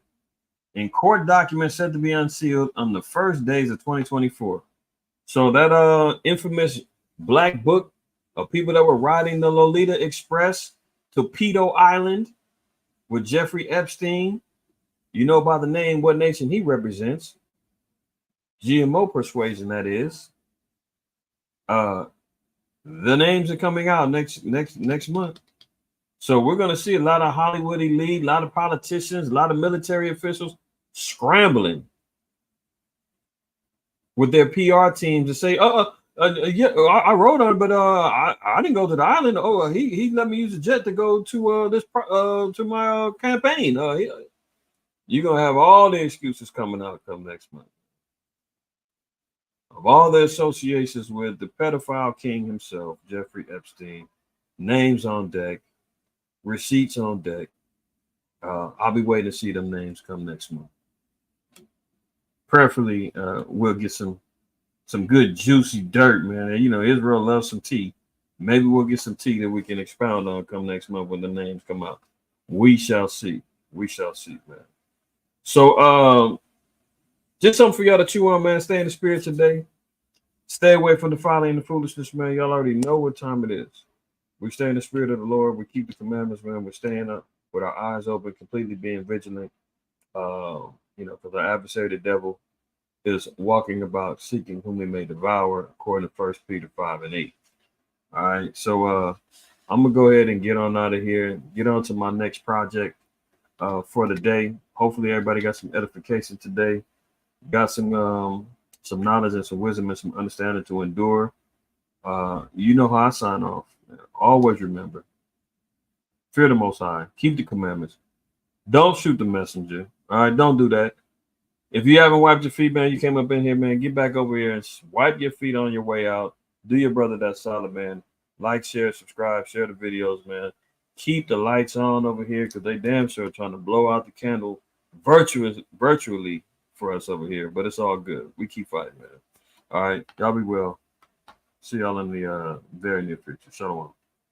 Speaker 2: in court documents set to be unsealed on the first days of 2024. So that infamous black book of people that were riding the Lolita Express Torpedo Island with Jeffrey Epstein. You know by the name what nation he represents. GMO persuasion, that is. The names are coming out next month. So we're going to see a lot of Hollywood elite, a lot of politicians, a lot of military officials scrambling with their PR teams to say, yeah, I wrote on it, but I didn't go to the island. Oh, he let me use a jet to go to to my campaign. You're gonna have all the excuses coming out come next month of all the associations with the pedophile king himself, Jeffrey Epstein. Names on deck, receipts on deck. I'll be waiting to see them names come next month. Prayerfully, we'll get some good juicy dirt, man. You know, Israel loves some tea. Maybe we'll get some tea that we can expound on come next month when the names come out. We shall see. We shall see, man. So just something for y'all to chew on, man. Stay in the spirit today. Stay away from the folly and the foolishness, man. Y'all already know what time it is. We stay in the spirit of the Lord. We keep the commandments, man. We're staying up with our eyes open, completely being vigilant. You know, because our adversary, the devil, is walking about seeking whom he may devour, according to 1 Peter 5:8. All right, so I'm gonna go ahead and get on out of here, get on to my next project for the day. Hopefully everybody got some edification today, got some knowledge and some wisdom and some understanding to endure. You know how I sign off. Always remember, fear the Most High, keep the commandments, don't shoot the messenger. All right, don't do that. If you haven't wiped your feet, man, you came up in here, man, get back over here and wipe your feet on your way out. Do your brother that solid, man. Like, share, subscribe, share the videos, man. Keep the lights on over here because they damn sure trying to blow out the candle virtually for us over here. But it's all good. We keep fighting, man. All right. Y'all be well. See y'all in the very near future. Shalom.